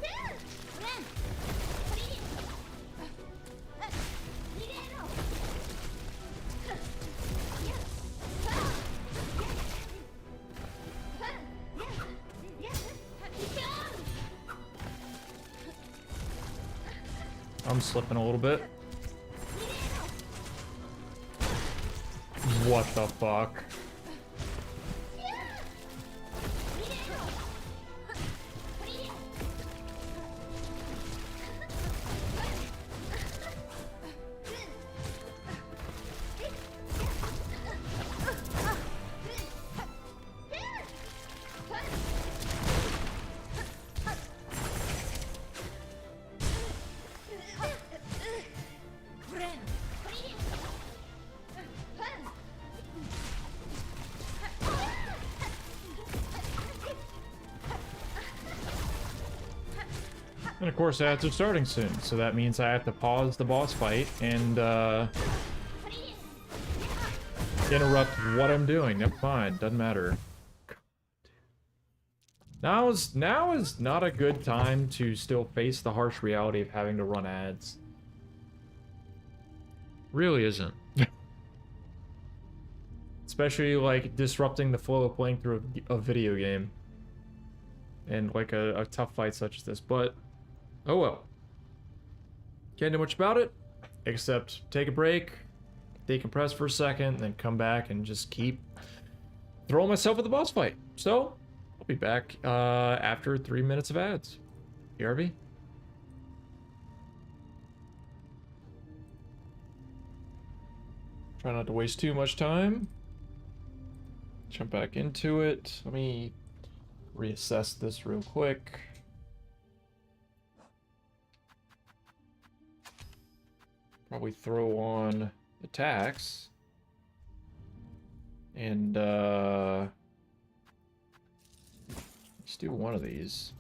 I'm slipping a little bit. What the fuck? And of course ads are starting soon, so that means I have to pause the boss fight and interrupt what I'm doing. Never mind, doesn't matter. Now is not a good time to still face the harsh reality of having to run ads. Really isn't. Especially like disrupting the flow of playing through a video game. And like a tough fight such as this, but oh well. Can't do much about it, except take a break, decompress for a second, then come back and just keep throwing myself at the boss fight. So, I'll be back after 3 minutes of ads. BRB. Try not to waste too much time. Jump back into it. Let me reassess this real quick. Probably throw on attacks. And let's do one of these.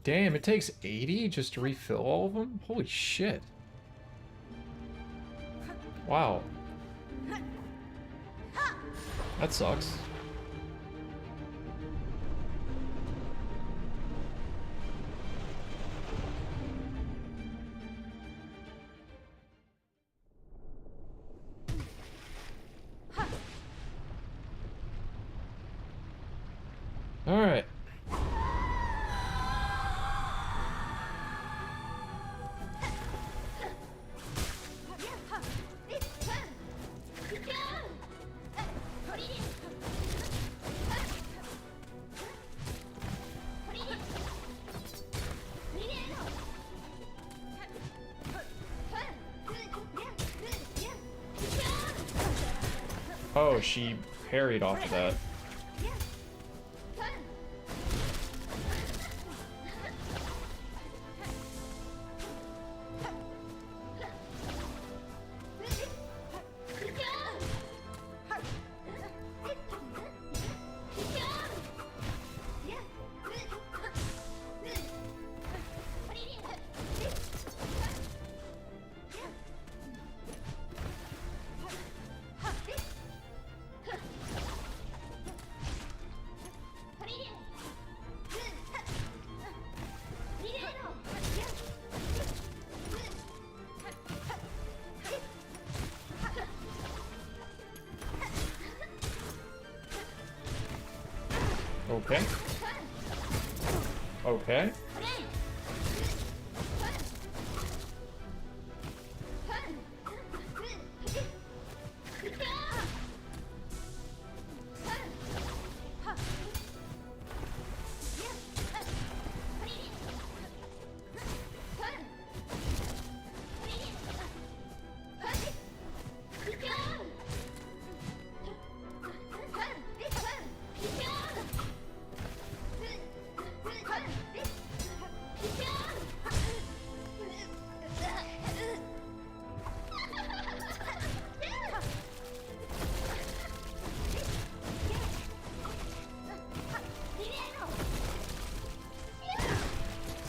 Damn, it takes 80 just to refill all of them? Holy shit. Wow. That sucks. All right. Oh, she parried off of that. Okay. Okay.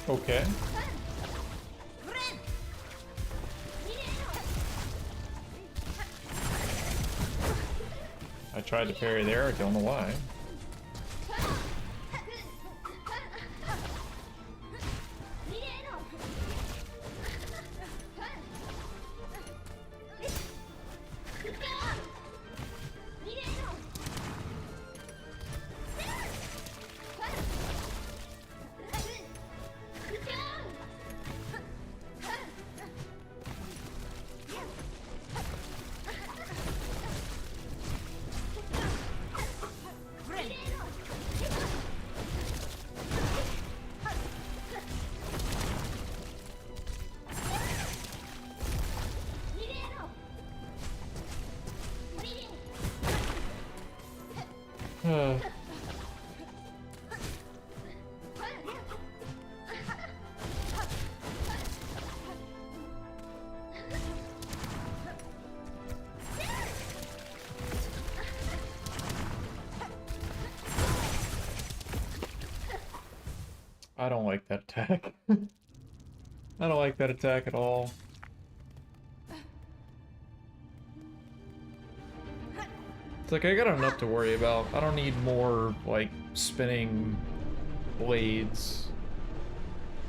Okay. I tried to parry there, I don't know why. I don't like that attack. I don't like that attack at all. It's like I got enough to worry about. I don't need more, like, spinning blades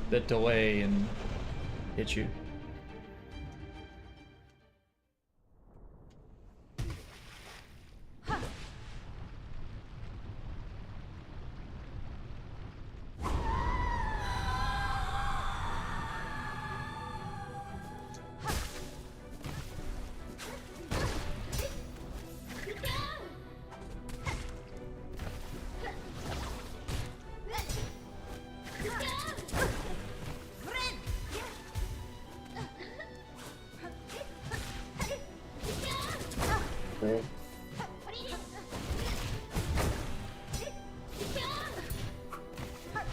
that delay and hit you.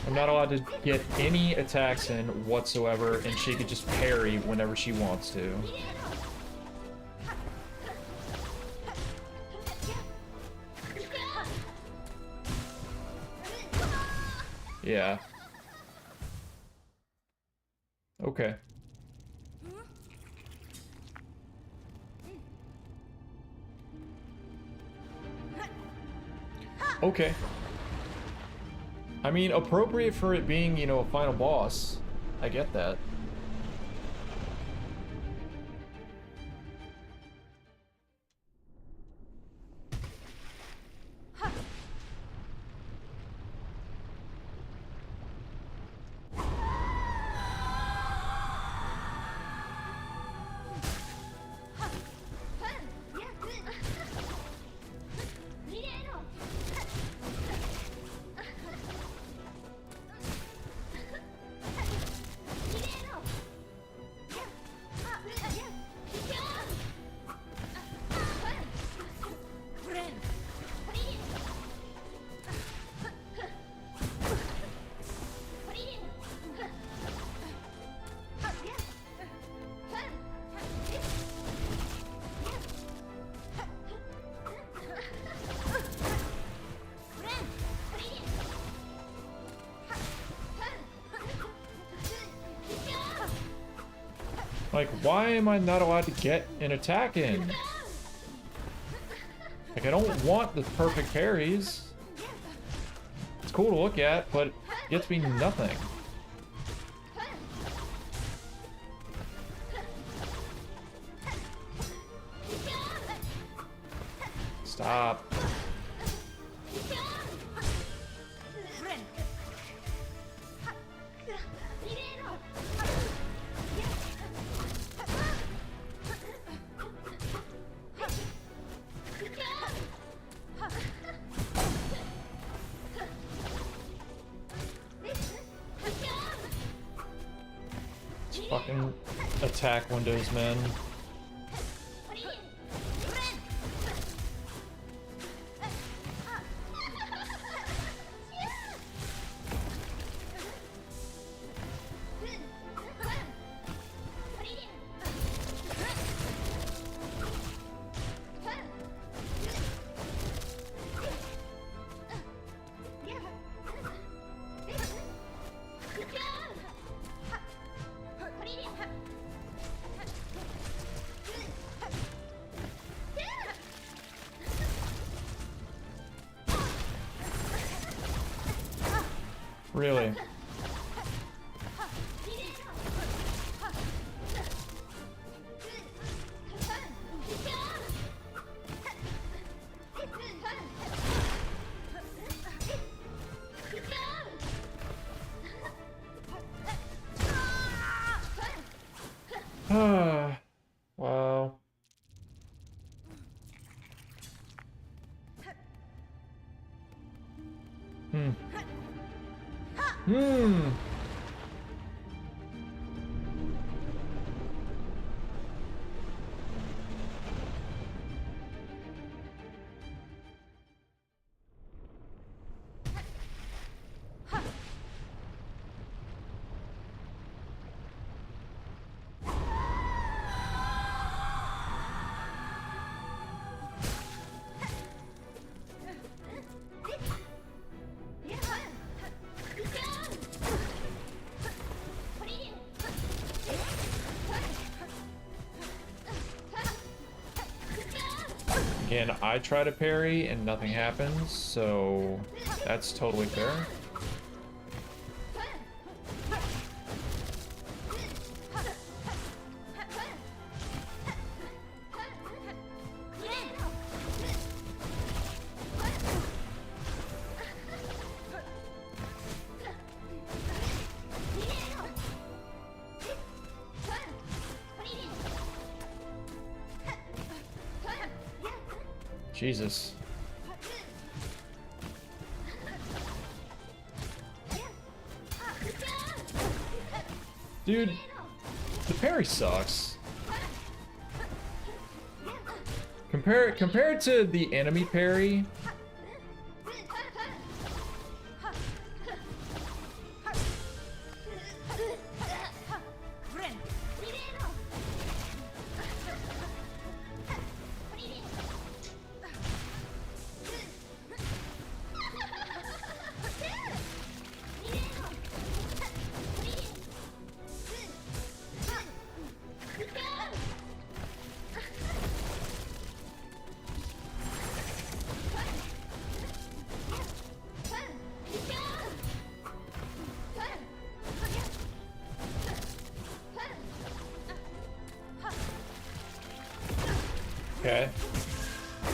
I'm not allowed to get any attacks in whatsoever, and she could just parry whenever she wants to. Yeah. Okay. Okay. I mean, appropriate for it being, you know, a final boss. I get that. Like, why am I not allowed to get an attack in? Like, I don't want the perfect parries. It's cool to look at, but it gets me nothing. Stop. Fucking attack windows, man. Really? Wow. again, I try to parry and nothing happens, so that's totally fair. Jesus. Dude, the parry sucks. Compared to the enemy parry. Okay.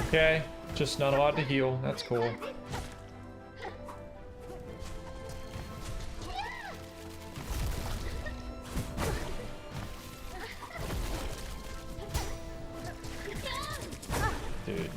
Okay. Just not allowed to heal. That's cool. Dude.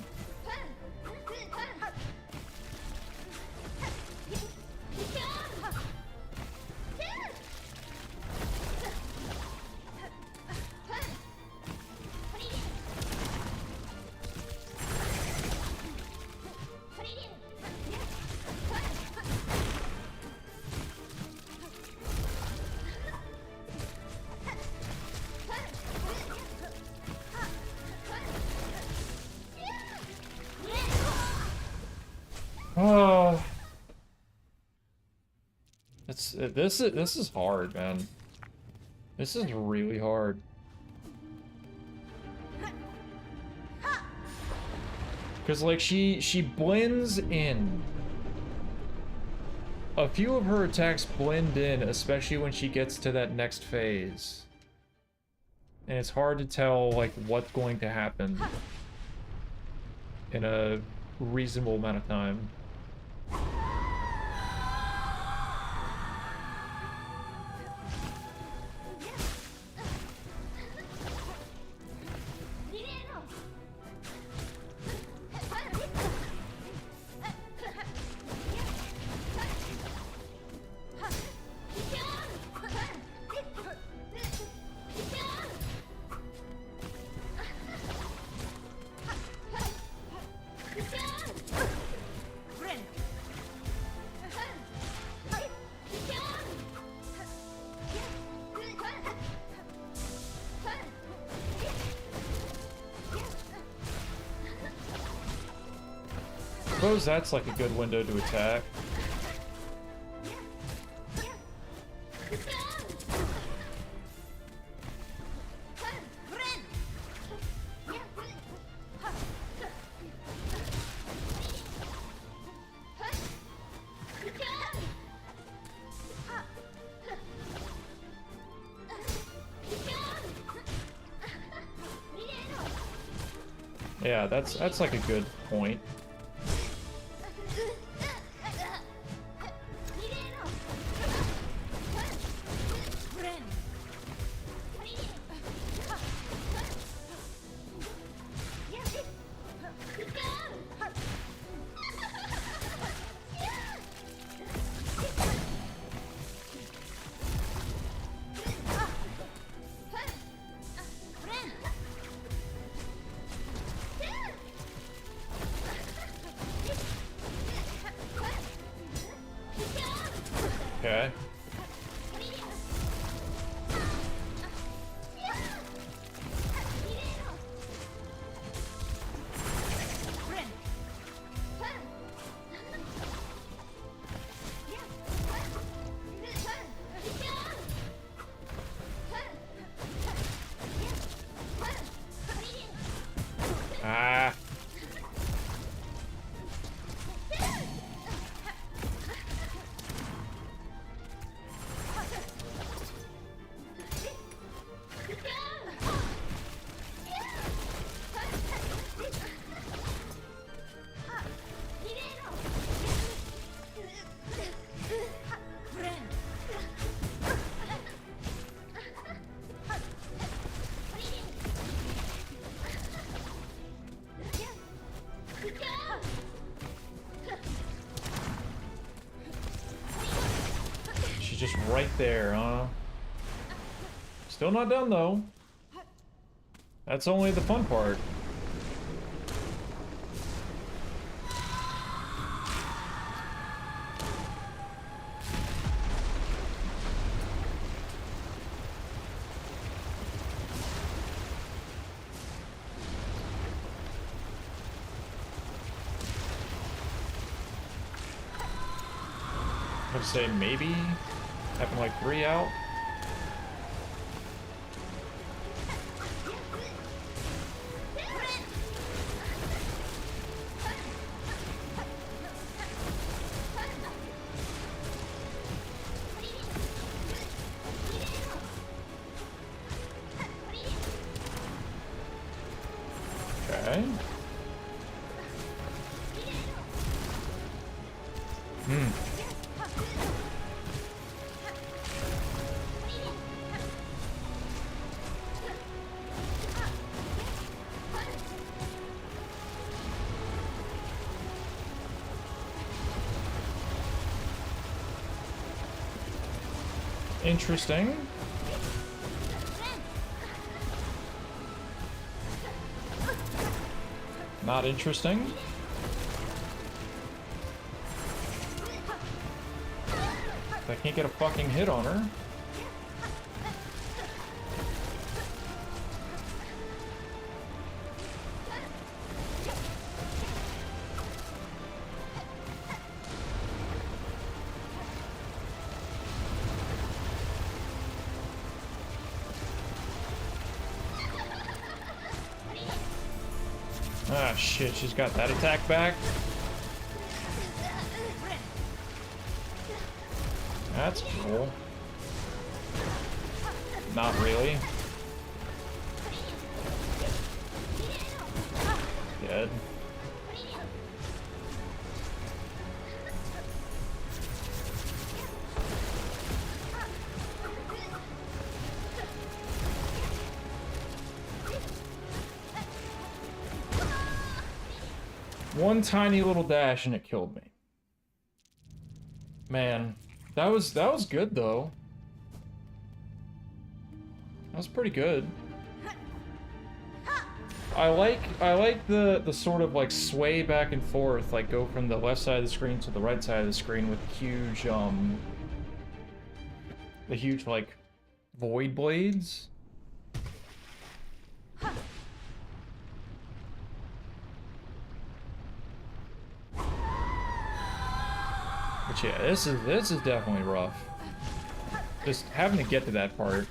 Oh, this is hard, man. This is really hard. Cause like she blends in. A few of her attacks blend in, especially when she gets to that next phase. And it's hard to tell like what's going to happen in a reasonable amount of time. I suppose that's like a good window to attack. Yeah, that's like a good point. Okay. Ah. just right there, huh? Still not done, though. That's only the fun part. I'd say maybe having like 3 out. Okay. Interesting. Not interesting. I can't get a fucking hit on her. Ah, shit, she's got that attack back. That's cool. Not really. Dead. One tiny little dash and it killed me. Man, that was good though. That was pretty good. I like the sort of like sway back and forth, like go from the left side of the screen to the right side of the screen with the huge like void blades. But yeah, this is definitely rough. Just having to get to that part.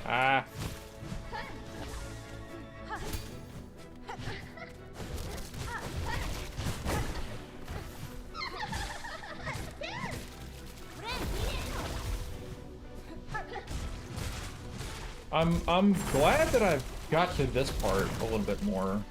Ah. I'm glad that I've got to this part a little bit more.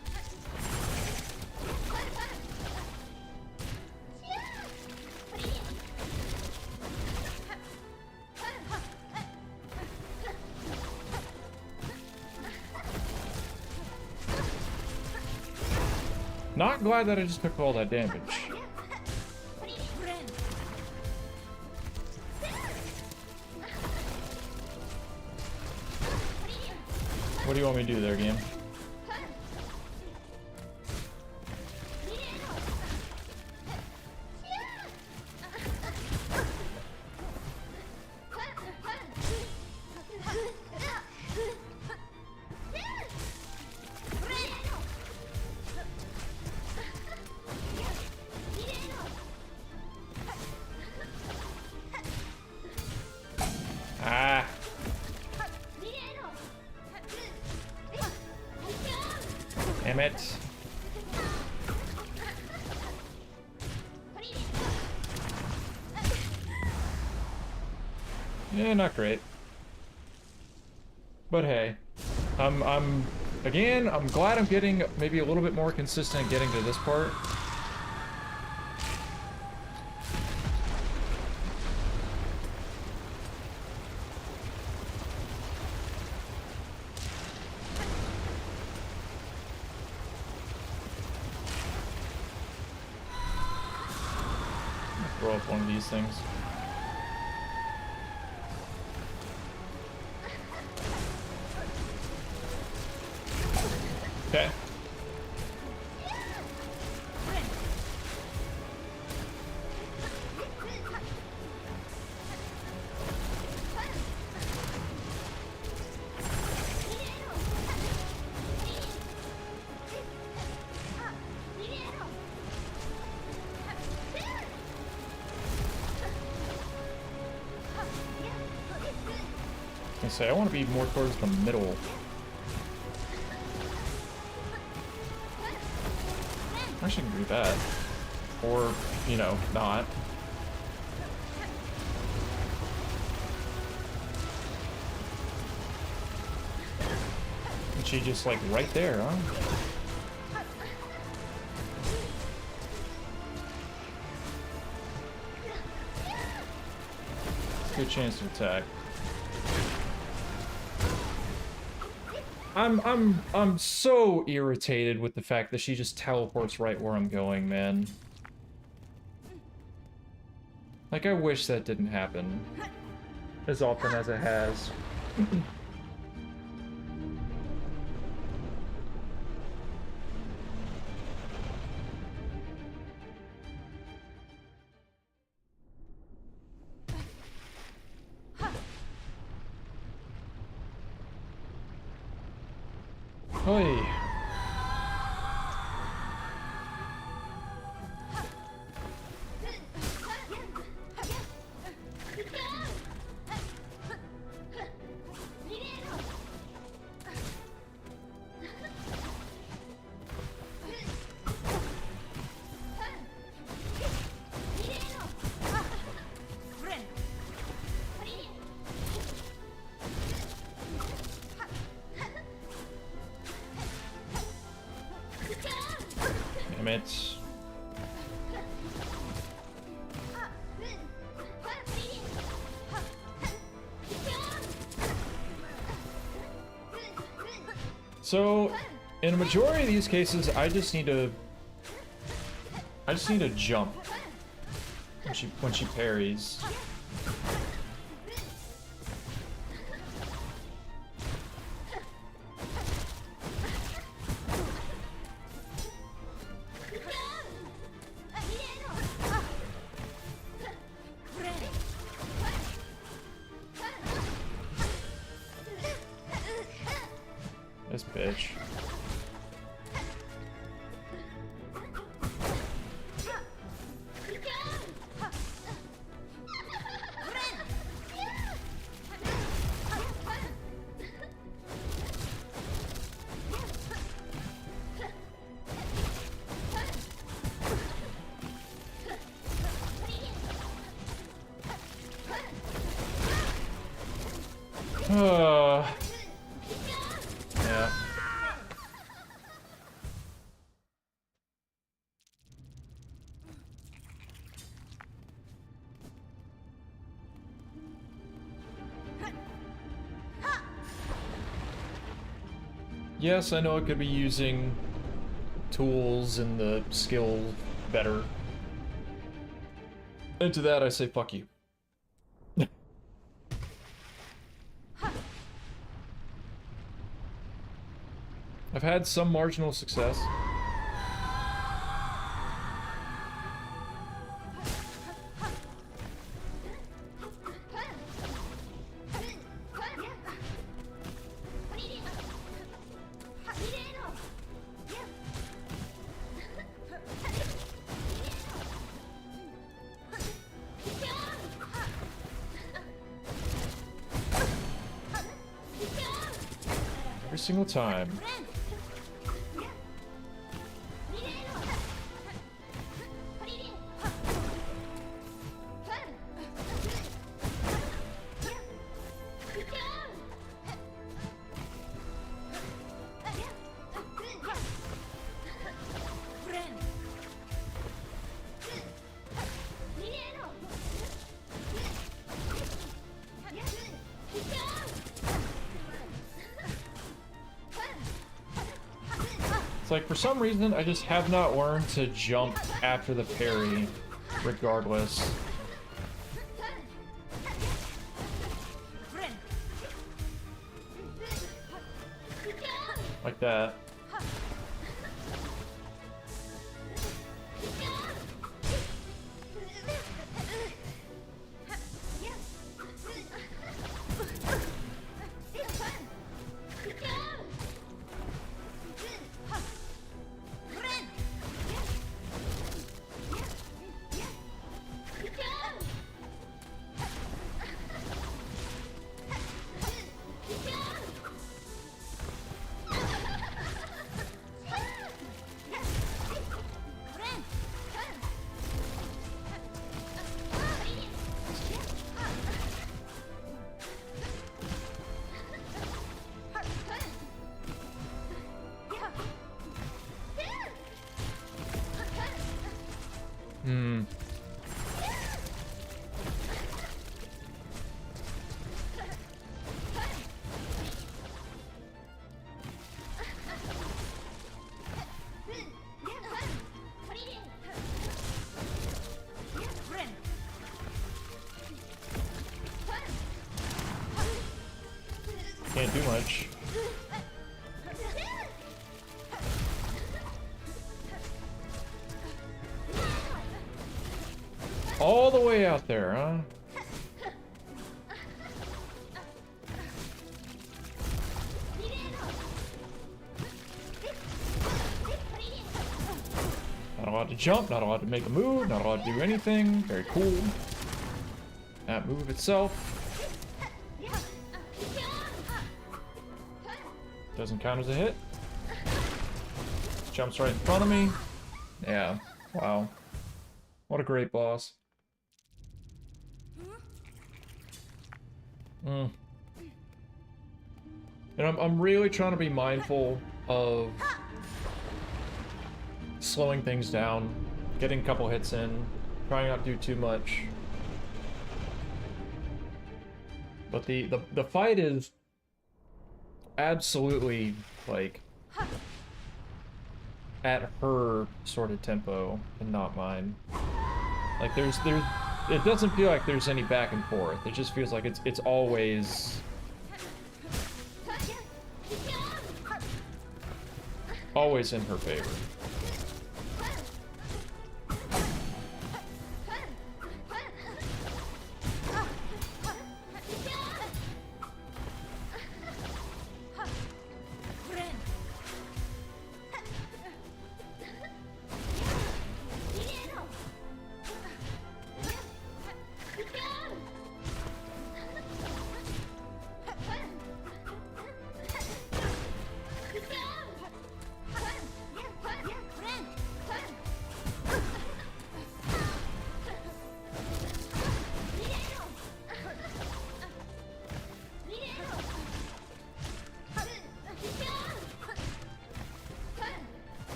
Not glad that I just took all that damage. What do you want me to do there, game? Damn it. Yeah, not great. But hey, again, I'm glad I'm getting maybe a little bit more consistent getting to this part. Throw up one of these things. Okay. I say I want to be more towards the middle. Actually, can do that, or you know, not. And she just like right there, huh? Good chance to attack. I'm so irritated with the fact that she just teleports right where I'm going, man. Like, I wish that didn't happen as often as it has. Oi. Damn it. So, in a majority of these cases, I just need to jump when she parries. This bitch. Yeah. Yes, I know I could be using tools and the skill better. And to that I say fuck you. I've had some marginal success. Every single time. like, for some reason, I just have not learned to jump after the parry, regardless. Like that. Can't do much. All the way out there, huh? Not allowed to jump, not allowed to make a move, not allowed to do anything. Very cool. That move itself doesn't count as a hit. Jumps right in front of me. Yeah, wow. What a great boss. And I'm really trying to be mindful of slowing things down, getting a couple hits in, trying not to do too much. But the fight is absolutely, like, at her sort of tempo and not mine. Like, it doesn't feel like there's any back and forth. It just feels like it's always in her favor.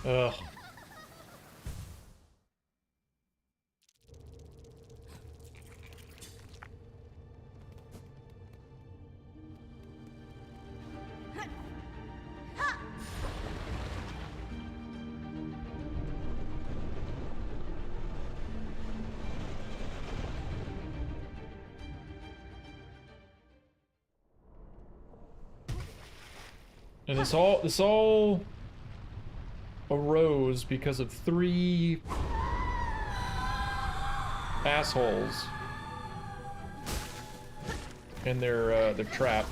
Ugh. And this all arose because of 3 assholes in their trap.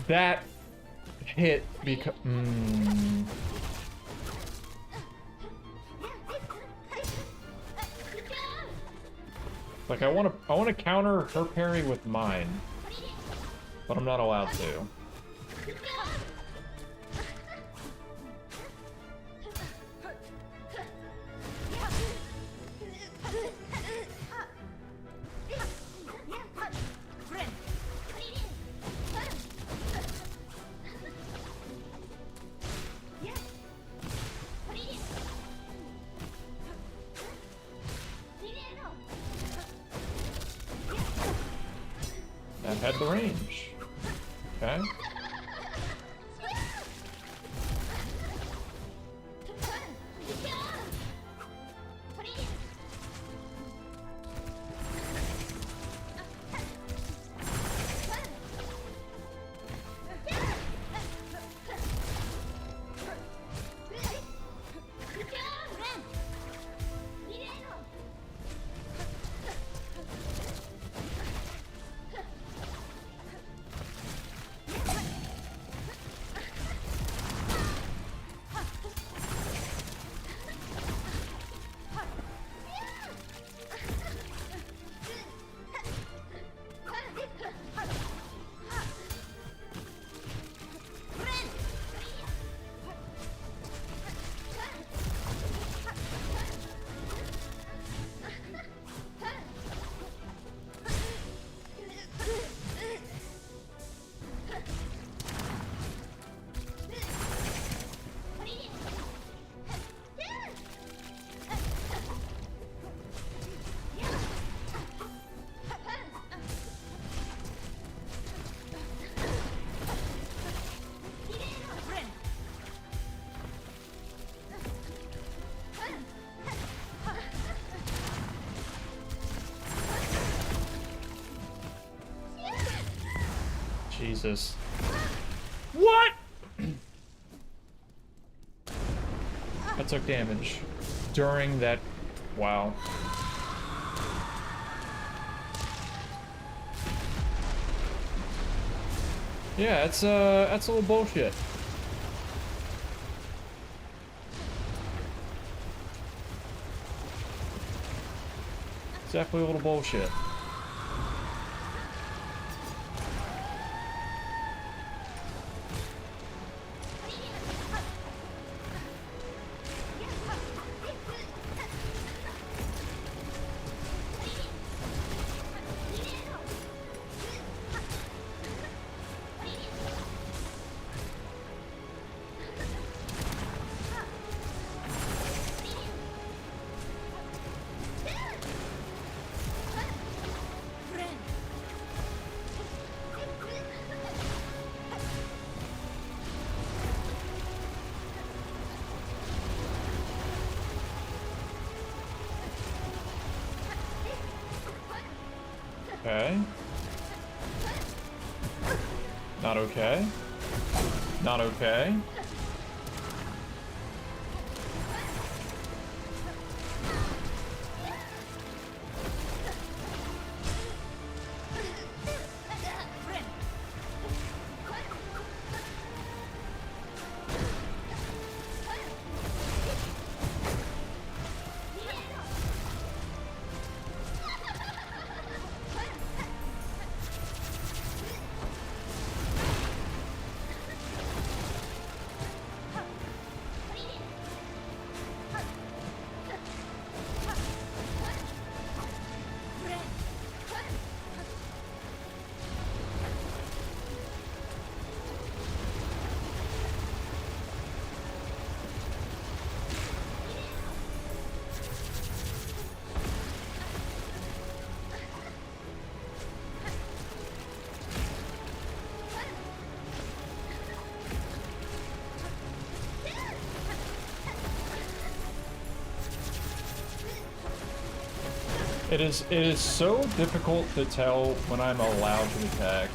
that hit because... Like, I want to counter her parry with mine, but I'm not allowed to. That had the range. Okay. Jesus. What? I took damage during that. Wow. Yeah, that's a little bullshit. It's definitely a little bullshit. Okay. Not okay. Not okay. It is so difficult to tell when I'm allowed to attack.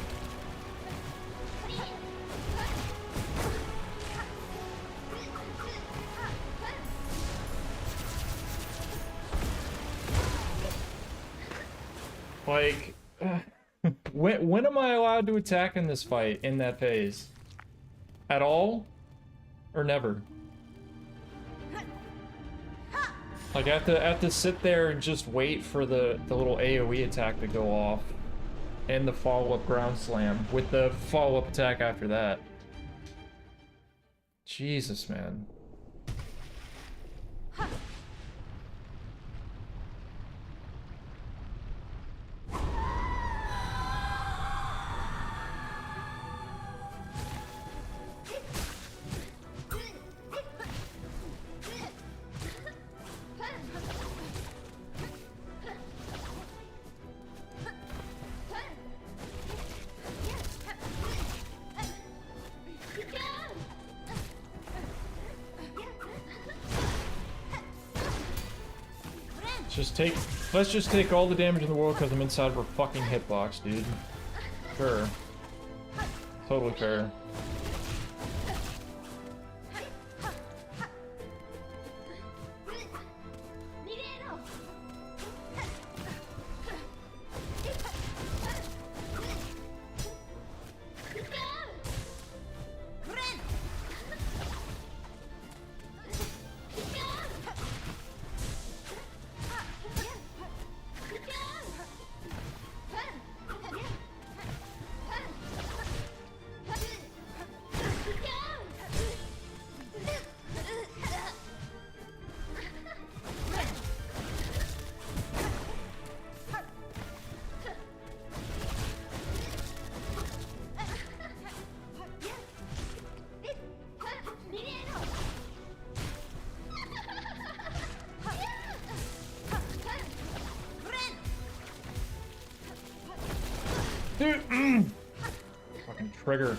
Like, When am I allowed to attack in this fight, in that phase? At all? Or never? Like, I have to sit there and just wait for the little AoE attack to go off. And the follow-up ground slam, with the follow-up attack after that. Jesus, man. Let's just take all the damage in the world because I'm inside of her fucking hitbox, dude. Sure. Totally fair. Dude, fucking trigger.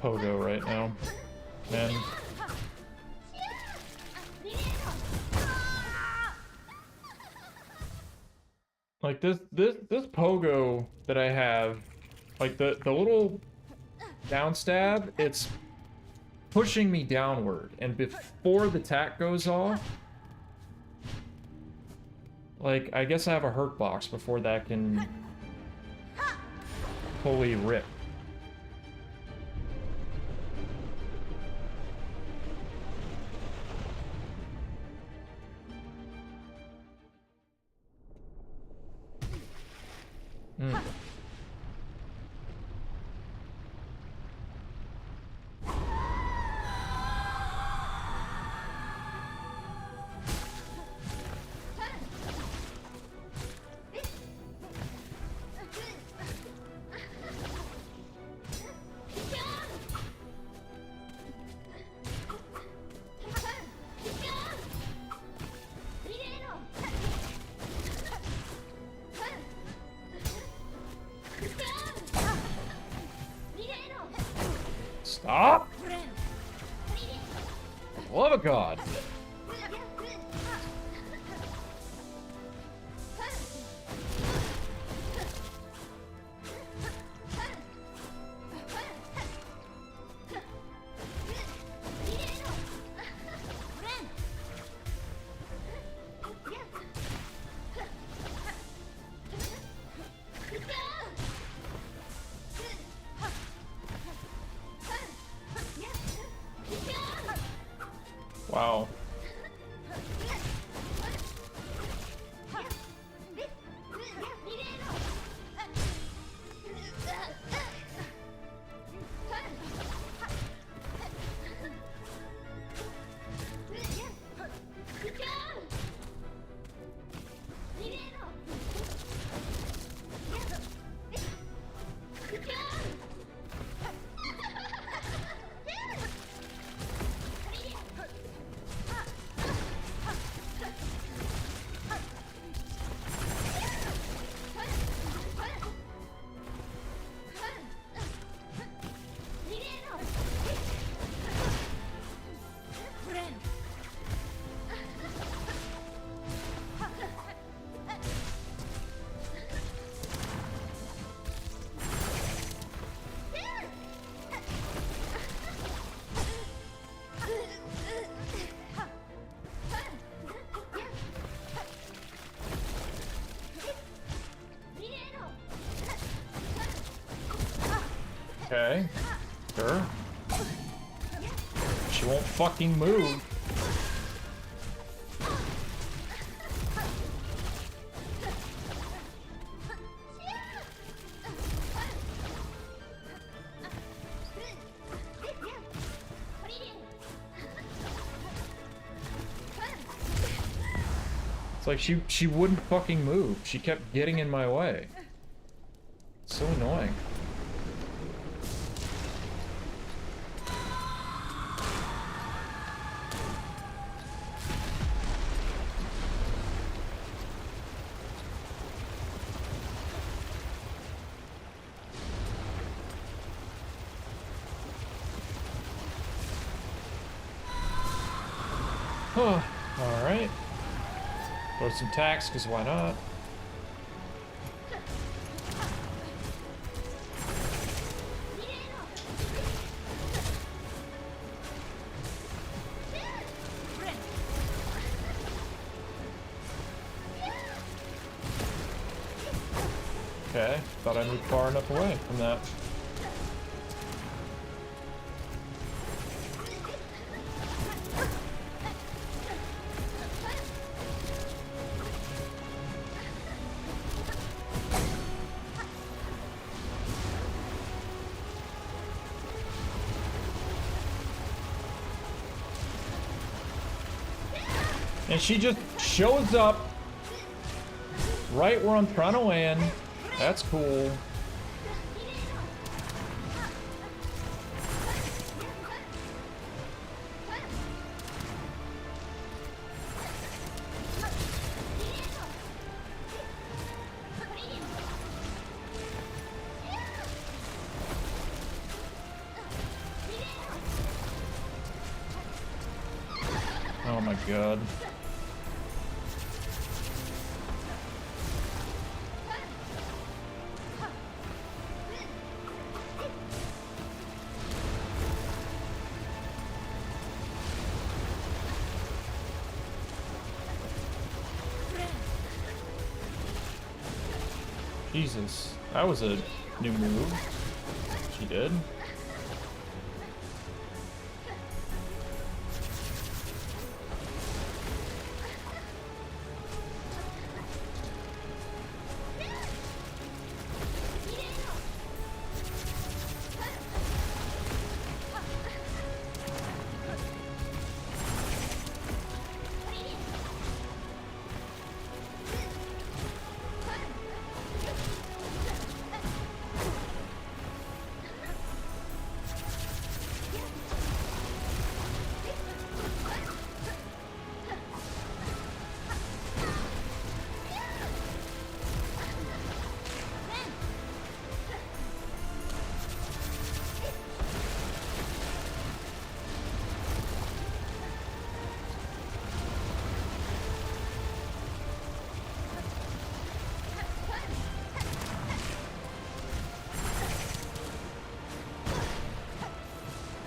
Pogo right now, man. Like this Pogo that I have, like the little down stab, it's pushing me downward, and before the tack goes off, like I guess I have a hurt box before that can fully rip. Stop! For the love of God! Wow. Okay. Sure. She won't fucking move. It's like she wouldn't fucking move. She kept getting in my way. It's so annoying. Alright. Throw some tax, because why not? Okay, thought I moved far enough away from that. And she just shows up right where I'm trying to land. That's cool. Oh my god. Jesus, that was a new move. She did.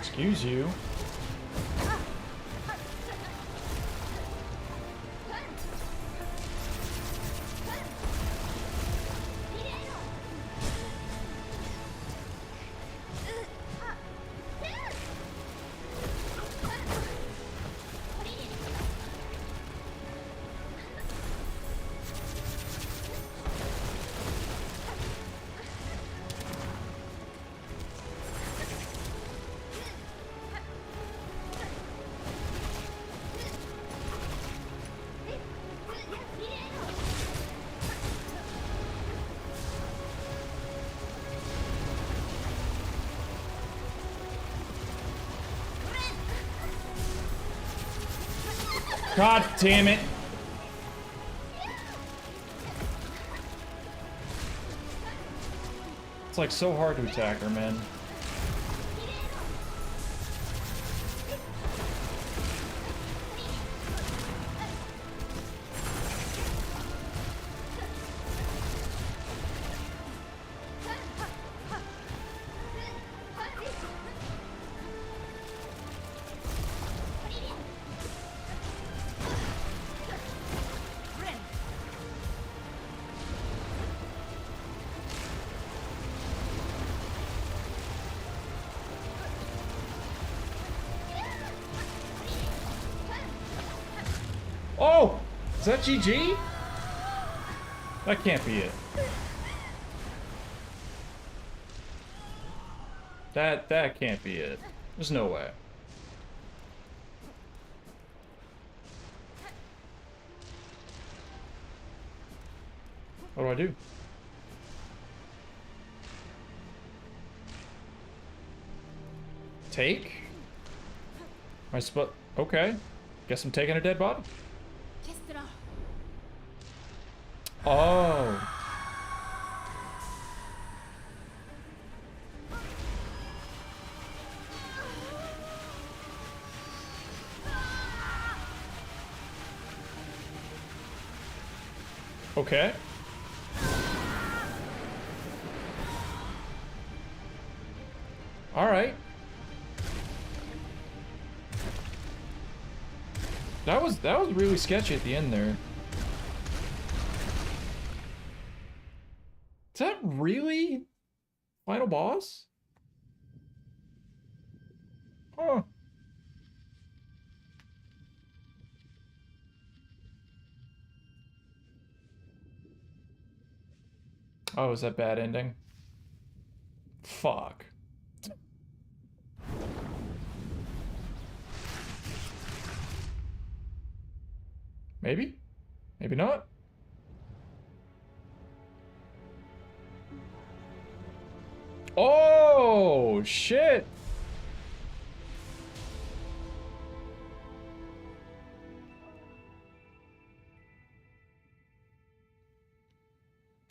Excuse you. God damn it. It's like so hard to attack her, man. Oh! Is that GG? That can't be it. That can't be it. There's no way. What do I do? Take? My spot. Okay. Guess I'm taking a dead body. Oh. Okay. All right. That was really sketchy at the end there. Is that really final boss? Huh. Oh, is that bad ending? Fuck. Maybe? Maybe not? Oh, shit!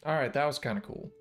Alright, that was kind of cool.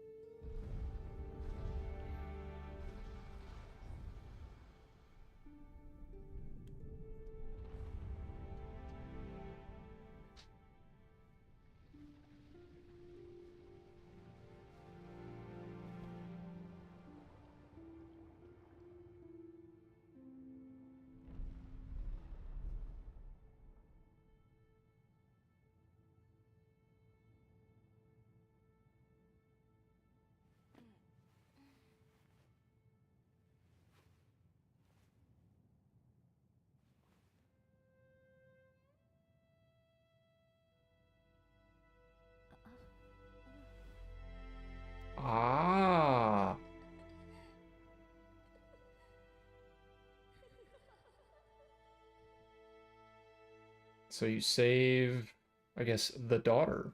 Ah. So you save, I guess, the daughter.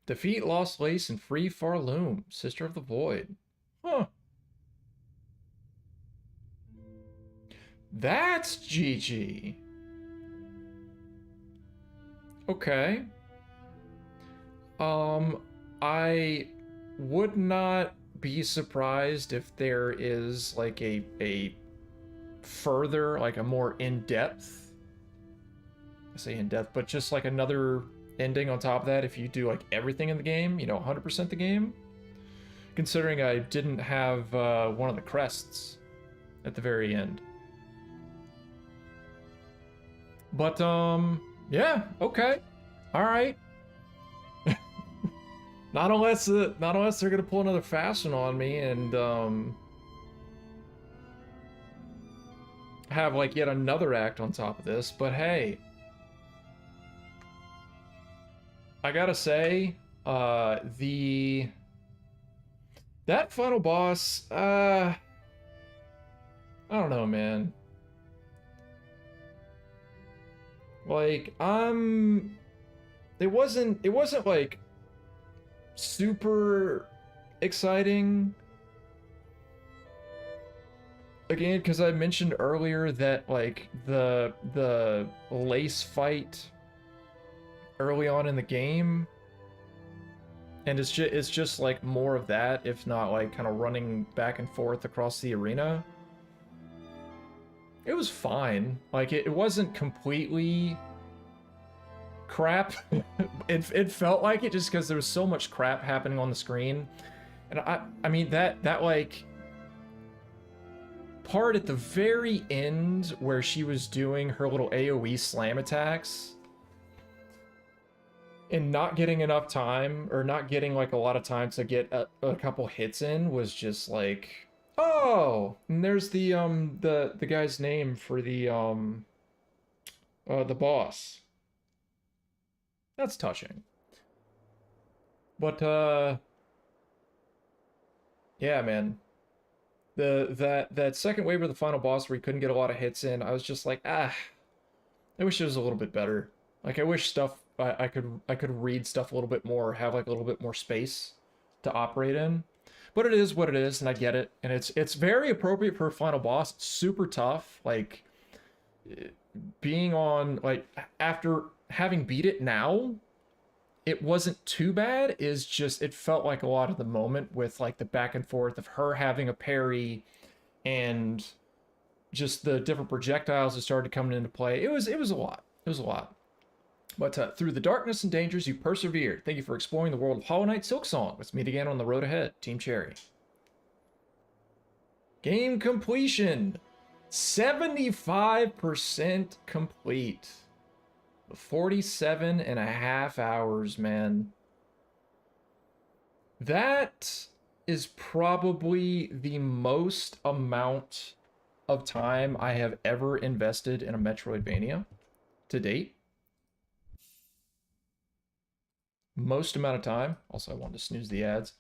Defeat Lost Lace and free Farloom, Sister of the Void. Huh. That's GG. Okay. I would not be surprised if there is like a further, like a more in-depth, I say in-depth, but just like another ending on top of that if you do like everything in the game, you know, 100% the game. Considering I didn't have one of the crests at the very end. But yeah, okay. All right. Not unless they're gonna pull another fast one on me and have like yet another act on top of this. But hey, I gotta say, that final boss, I don't know, man. Like, it wasn't like super exciting. Again, because I mentioned earlier that like the lace fight early on in the game, and it's just like more of that, if not like kind of running back and forth across the arena. It was fine. Like it wasn't completely crap. it felt like it just because there was so much crap happening on the screen. And I mean that like part at the very end where she was doing her little AoE slam attacks and not getting enough time, or not getting like a lot of time to get a couple hits in, was just like, oh, and there's the guy's name for the the boss. That's touching. But yeah, man. That second wave of the final boss where you couldn't get a lot of hits in, I was just like, I wish it was a little bit better. Like I wish stuff I could read stuff a little bit more, have like a little bit more space to operate in. But it is what it is, and I get it. And it's very appropriate for a final boss. It's super tough. Like being on like after having beat it now, it wasn't too bad. Is just it felt like a lot of the moment with like the back and forth of her having a parry and just the different projectiles that started coming into play. It was a lot. It was a lot. But through the darkness and dangers, you persevered. Thank you for exploring the world of Hollow Knight Silksong. Let's meet again on the road ahead. Team Cherry. Game completion. 75% complete. 47 and a half hours, man. That is probably the most amount of time I have ever invested in a Metroidvania to date. Most amount of time. Also, I wanted to snooze the ads.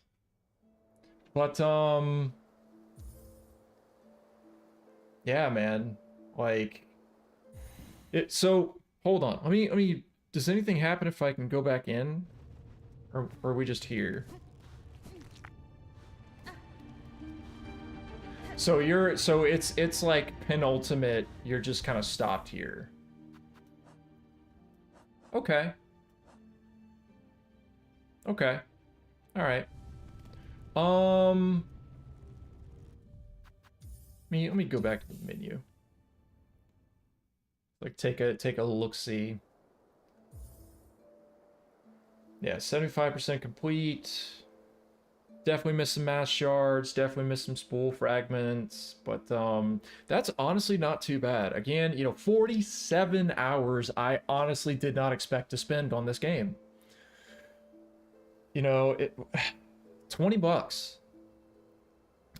But, yeah, man. Like, so, hold on. Let me, does anything happen if I can go back in? Or are we just here? So it's like penultimate, you're just kind of stopped here. Okay. Okay. All right. Let me go back to the menu. Like take a look see. Yeah, 75% complete. Definitely missed some mass shards, definitely missed some spool fragments, but that's honestly not too bad. Again, 47 hours I honestly did not expect to spend on this game. 20 bucks.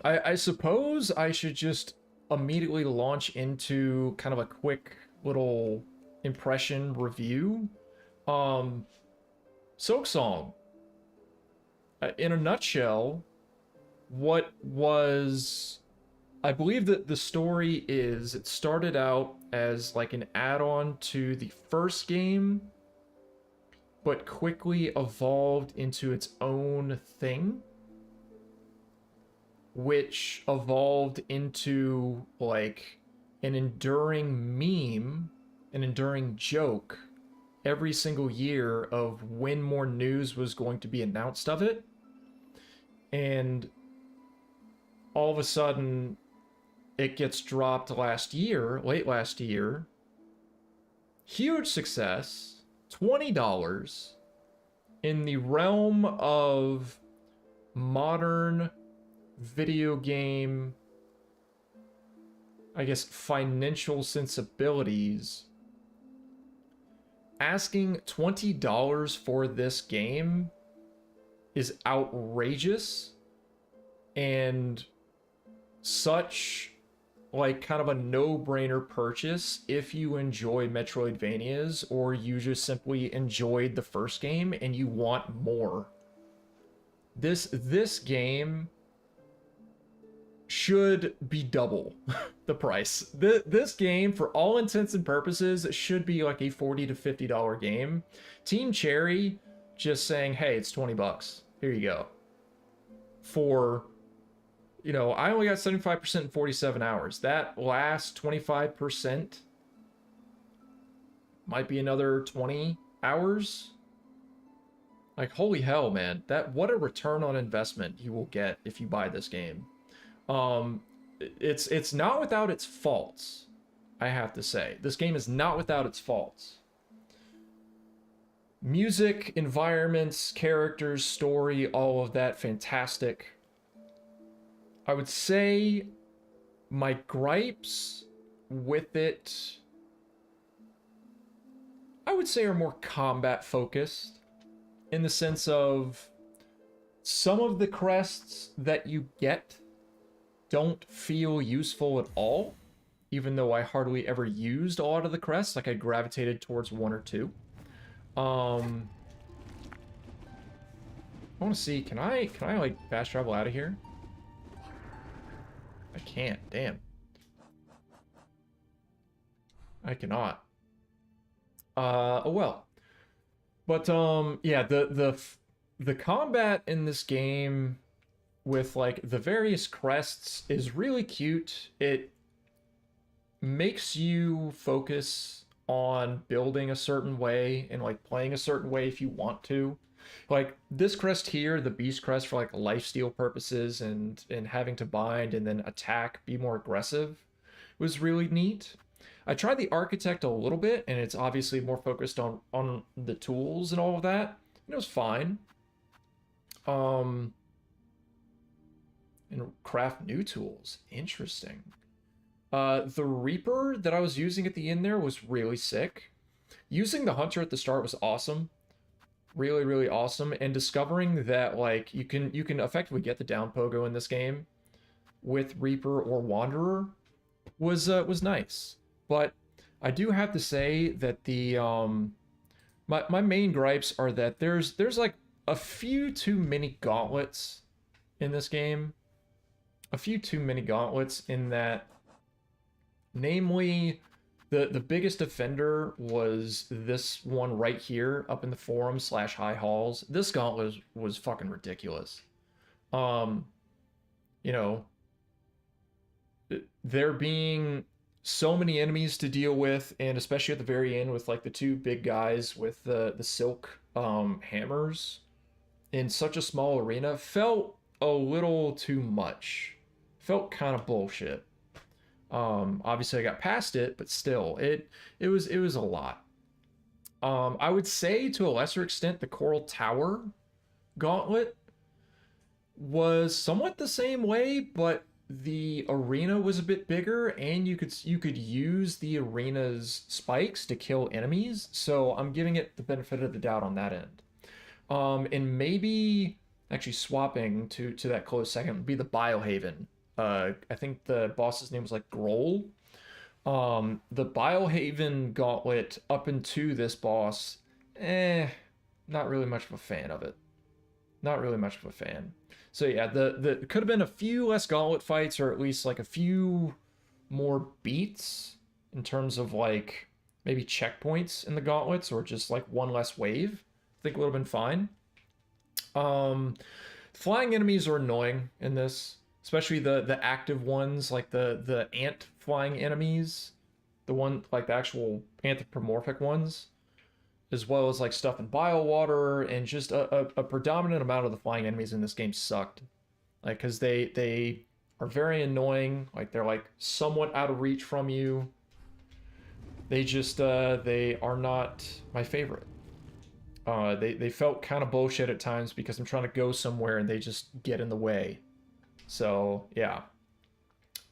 I suppose I should just immediately launch into kind of a quick little impression review. Silksong. In a nutshell, what was... I believe that the story is it started out as like an add-on to the first game, but quickly evolved into its own thing, which evolved into like an enduring meme, an enduring joke every single year of when more news was going to be announced of it. And all of a sudden it gets dropped late last year. Huge success, $20 in the realm of modern video game, I guess, financial sensibilities. Asking $20 for this game is outrageous and such like kind of a no-brainer purchase if you enjoy Metroidvanias or you just simply enjoyed the first game and you want more. This game should be double the price. This game, for all intents and purposes, should be like a $40 to $50 game. Team Cherry just saying, hey, it's 20 bucks. Here you go. For, I only got 75% in 47 hours. That last 25% might be another 20 hours. Like, holy hell, man. What a return on investment you will get if you buy this game. It's not without its faults, I have to say. This game is not without its faults. Music, environments, characters, story, all of that, fantastic. I would say my gripes with it, I would say, are more combat focused, in the sense of some of the crests that you get don't feel useful at all. even though I hardly ever used a lot of the crests. Like I gravitated towards one or two. I want to see, can I like fast travel out of here? I can't, damn. I cannot. Oh well. But yeah, the combat in this game with like the various crests is really cute. It makes you focus on building a certain way and like playing a certain way if you want to. Like this crest here, the beast crest for like lifesteal purposes and having to bind and then attack, be more aggressive was really neat. I tried the architect a little bit and it's obviously more focused on the tools and all of that. And it was fine. And craft new tools. Interesting. The Reaper that I was using at the end there was really sick. Using the Hunter at the start was awesome. Really, really awesome. And discovering that like you can effectively get the down pogo in this game with Reaper or Wanderer was nice. But I do have to say that the my main gripes are that there's like a few too many gauntlets in this game. A few too many gauntlets in that, namely, the biggest offender was this one right here up in the forum / high halls. This gauntlet was fucking ridiculous. You know, there being so many enemies to deal with, and especially at the very end with like the two big guys with the silk hammers in such a small arena felt a little too much. Felt kind of bullshit. Obviously I got past it, but still, it was a lot. I would say to a lesser extent the Coral Tower gauntlet was somewhat the same way, but the arena was a bit bigger, and you could use the arena's spikes to kill enemies. So I'm giving it the benefit of the doubt on that end. And maybe actually swapping to that close second would be the Biohaven. I think the boss's name was like Groll. The Biohaven gauntlet up into this boss, not really much of a fan of it. Not really much of a fan. So yeah, the could have been a few less gauntlet fights, or at least like a few more beats in terms of like maybe checkpoints in the gauntlets, or just like one less wave. I think it would have been fine. Flying enemies are annoying in this. Especially the active ones, like the ant flying enemies, the one like the actual anthropomorphic ones, as well as like stuff in Biowater, and just a predominant amount of the flying enemies in this game sucked. Like, because they are very annoying. Like they're like somewhat out of reach from you. They just they are not my favorite. They felt kind of bullshit at times because I'm trying to go somewhere and they just get in the way. So, yeah.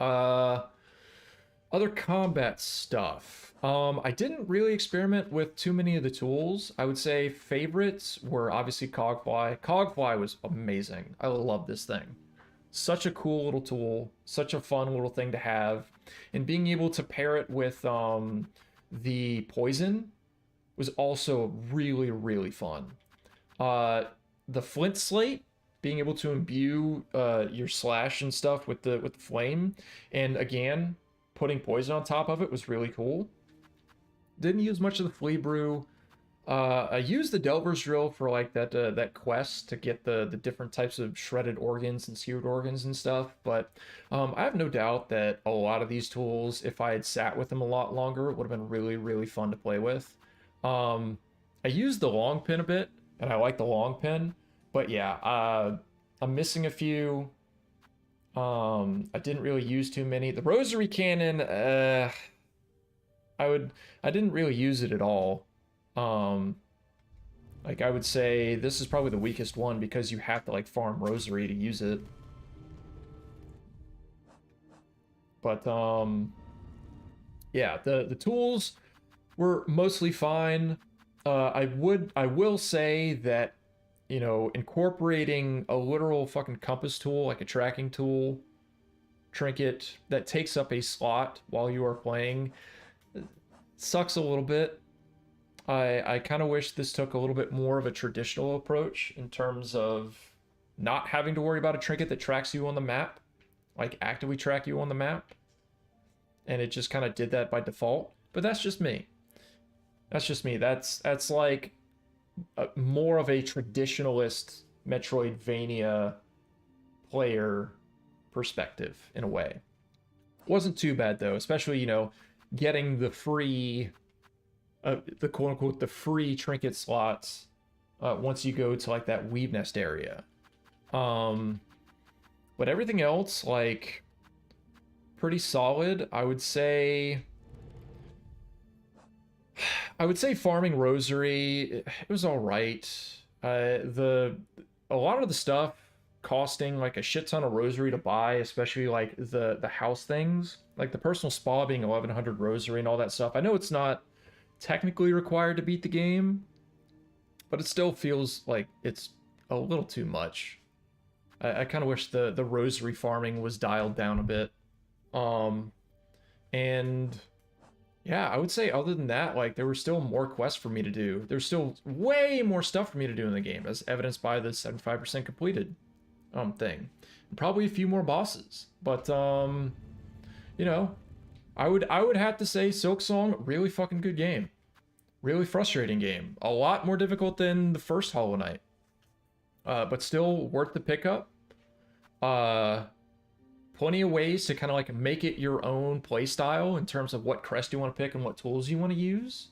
Other combat stuff. I didn't really experiment with too many of the tools. I would say favorites were obviously Cogfly. Cogfly was amazing. I love this thing. Such a cool little tool. Such a fun little thing to have. And being able to pair it with the poison was also really, really fun. The Flint Slate, being able to imbue your slash and stuff with the flame, and again putting poison on top of it was really cool. Didn't use much of the flea brew. I used the Delver's drill for like that quest to get the different types of shredded organs and seared organs and stuff, but I have no doubt that a lot of these tools, if I had sat with them a lot longer, would have been really, really fun to play with. I used the long pin a bit, and I like the long pin. But yeah, I'm missing a few. I didn't really use too many. The Rosary Cannon, I didn't really use it at all. Like I would say this is probably the weakest one because you have to like farm Rosary to use it. But yeah, the tools were mostly fine. I will say that, you know, incorporating a literal fucking compass tool, like a tracking tool, trinket that takes up a slot while you are playing. It sucks a little bit. I kind of wish this took a little bit more of a traditional approach in terms of not having to worry about a trinket that tracks you on the map, like actively track you on the map. And it just kind of did that by default. But that's just me. That's just me. That's like more of a traditionalist Metroidvania player perspective in a way. Wasn't too bad though, especially, you know, getting the free, the quote unquote, the free trinket slots once you go to like that weave nest area. But everything else, like, pretty solid. I would say farming rosary, it was all right. A lot of the stuff costing like a shit ton of rosary to buy, especially like the house things, like the personal spa being 1100 rosary and all that stuff. I know it's not technically required to beat the game, but it still feels like it's a little too much. I kind of wish the rosary farming was dialed down a bit. And yeah, I would say other than that, like, there were still more quests for me to do. There's still way more stuff for me to do in the game, as evidenced by the 75% completed thing. And probably a few more bosses. But you know, I would have to say Silksong, really fucking good game. Really frustrating game. A lot more difficult than the first Hollow Knight. But still worth the pickup. Plenty of ways to kind of like make it your own playstyle in terms of what crest you want to pick and what tools you want to use.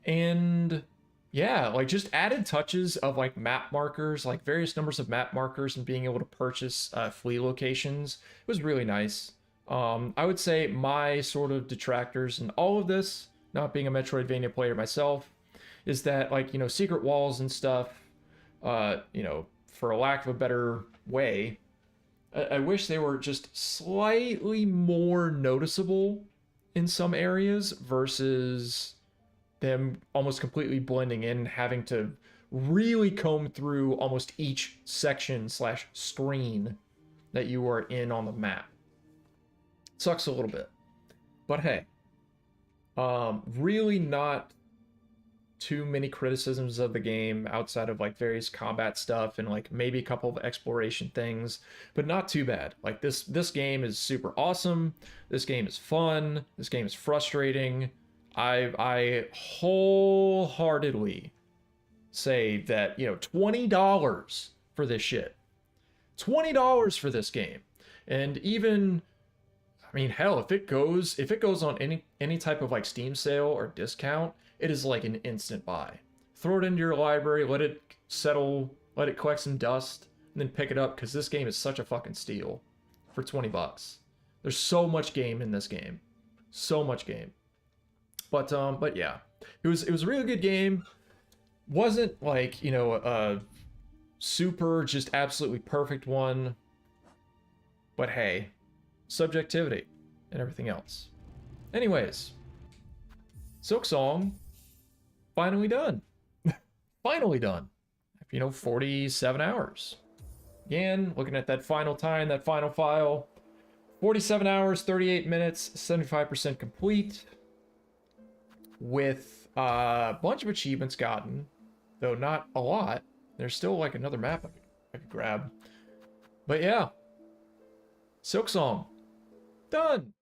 And yeah, like just added touches of like map markers, like various numbers of map markers, and being able to purchase flea locations. It was really nice. I would say my sort of detractors in all of this, not being a Metroidvania player myself, is that, like, you know, secret walls and stuff, you know, for a lack of a better way, I wish they were just slightly more noticeable in some areas versus them almost completely blending in and having to really comb through almost each section slash screen that you are in on the map. Sucks a little bit. But hey, really not too many criticisms of the game outside of like various combat stuff and like maybe a couple of exploration things, but not too bad. Like this game is super awesome. This game is fun. This game is frustrating. I wholeheartedly say that, you know, $20 for this shit. $20 for this game. And even, I mean, hell, if it goes on any type of like Steam sale or discount, it is like an instant buy. Throw it into your library, let it settle, let it collect some dust, and then pick it up, because this game is such a fucking steal for 20 bucks. There's so much game in this game. So much game. But yeah. It was a really good game. Wasn't like, you know, a super just absolutely perfect one. But hey, subjectivity and everything else. Anyways, Silksong, finally done. Finally done. You know, 47 hours. Again, looking at that final time, that final file. 47 hours, 38 minutes, 75% complete. With a bunch of achievements gotten, though not a lot. There's still like another map I could grab. But yeah, Silksong, done.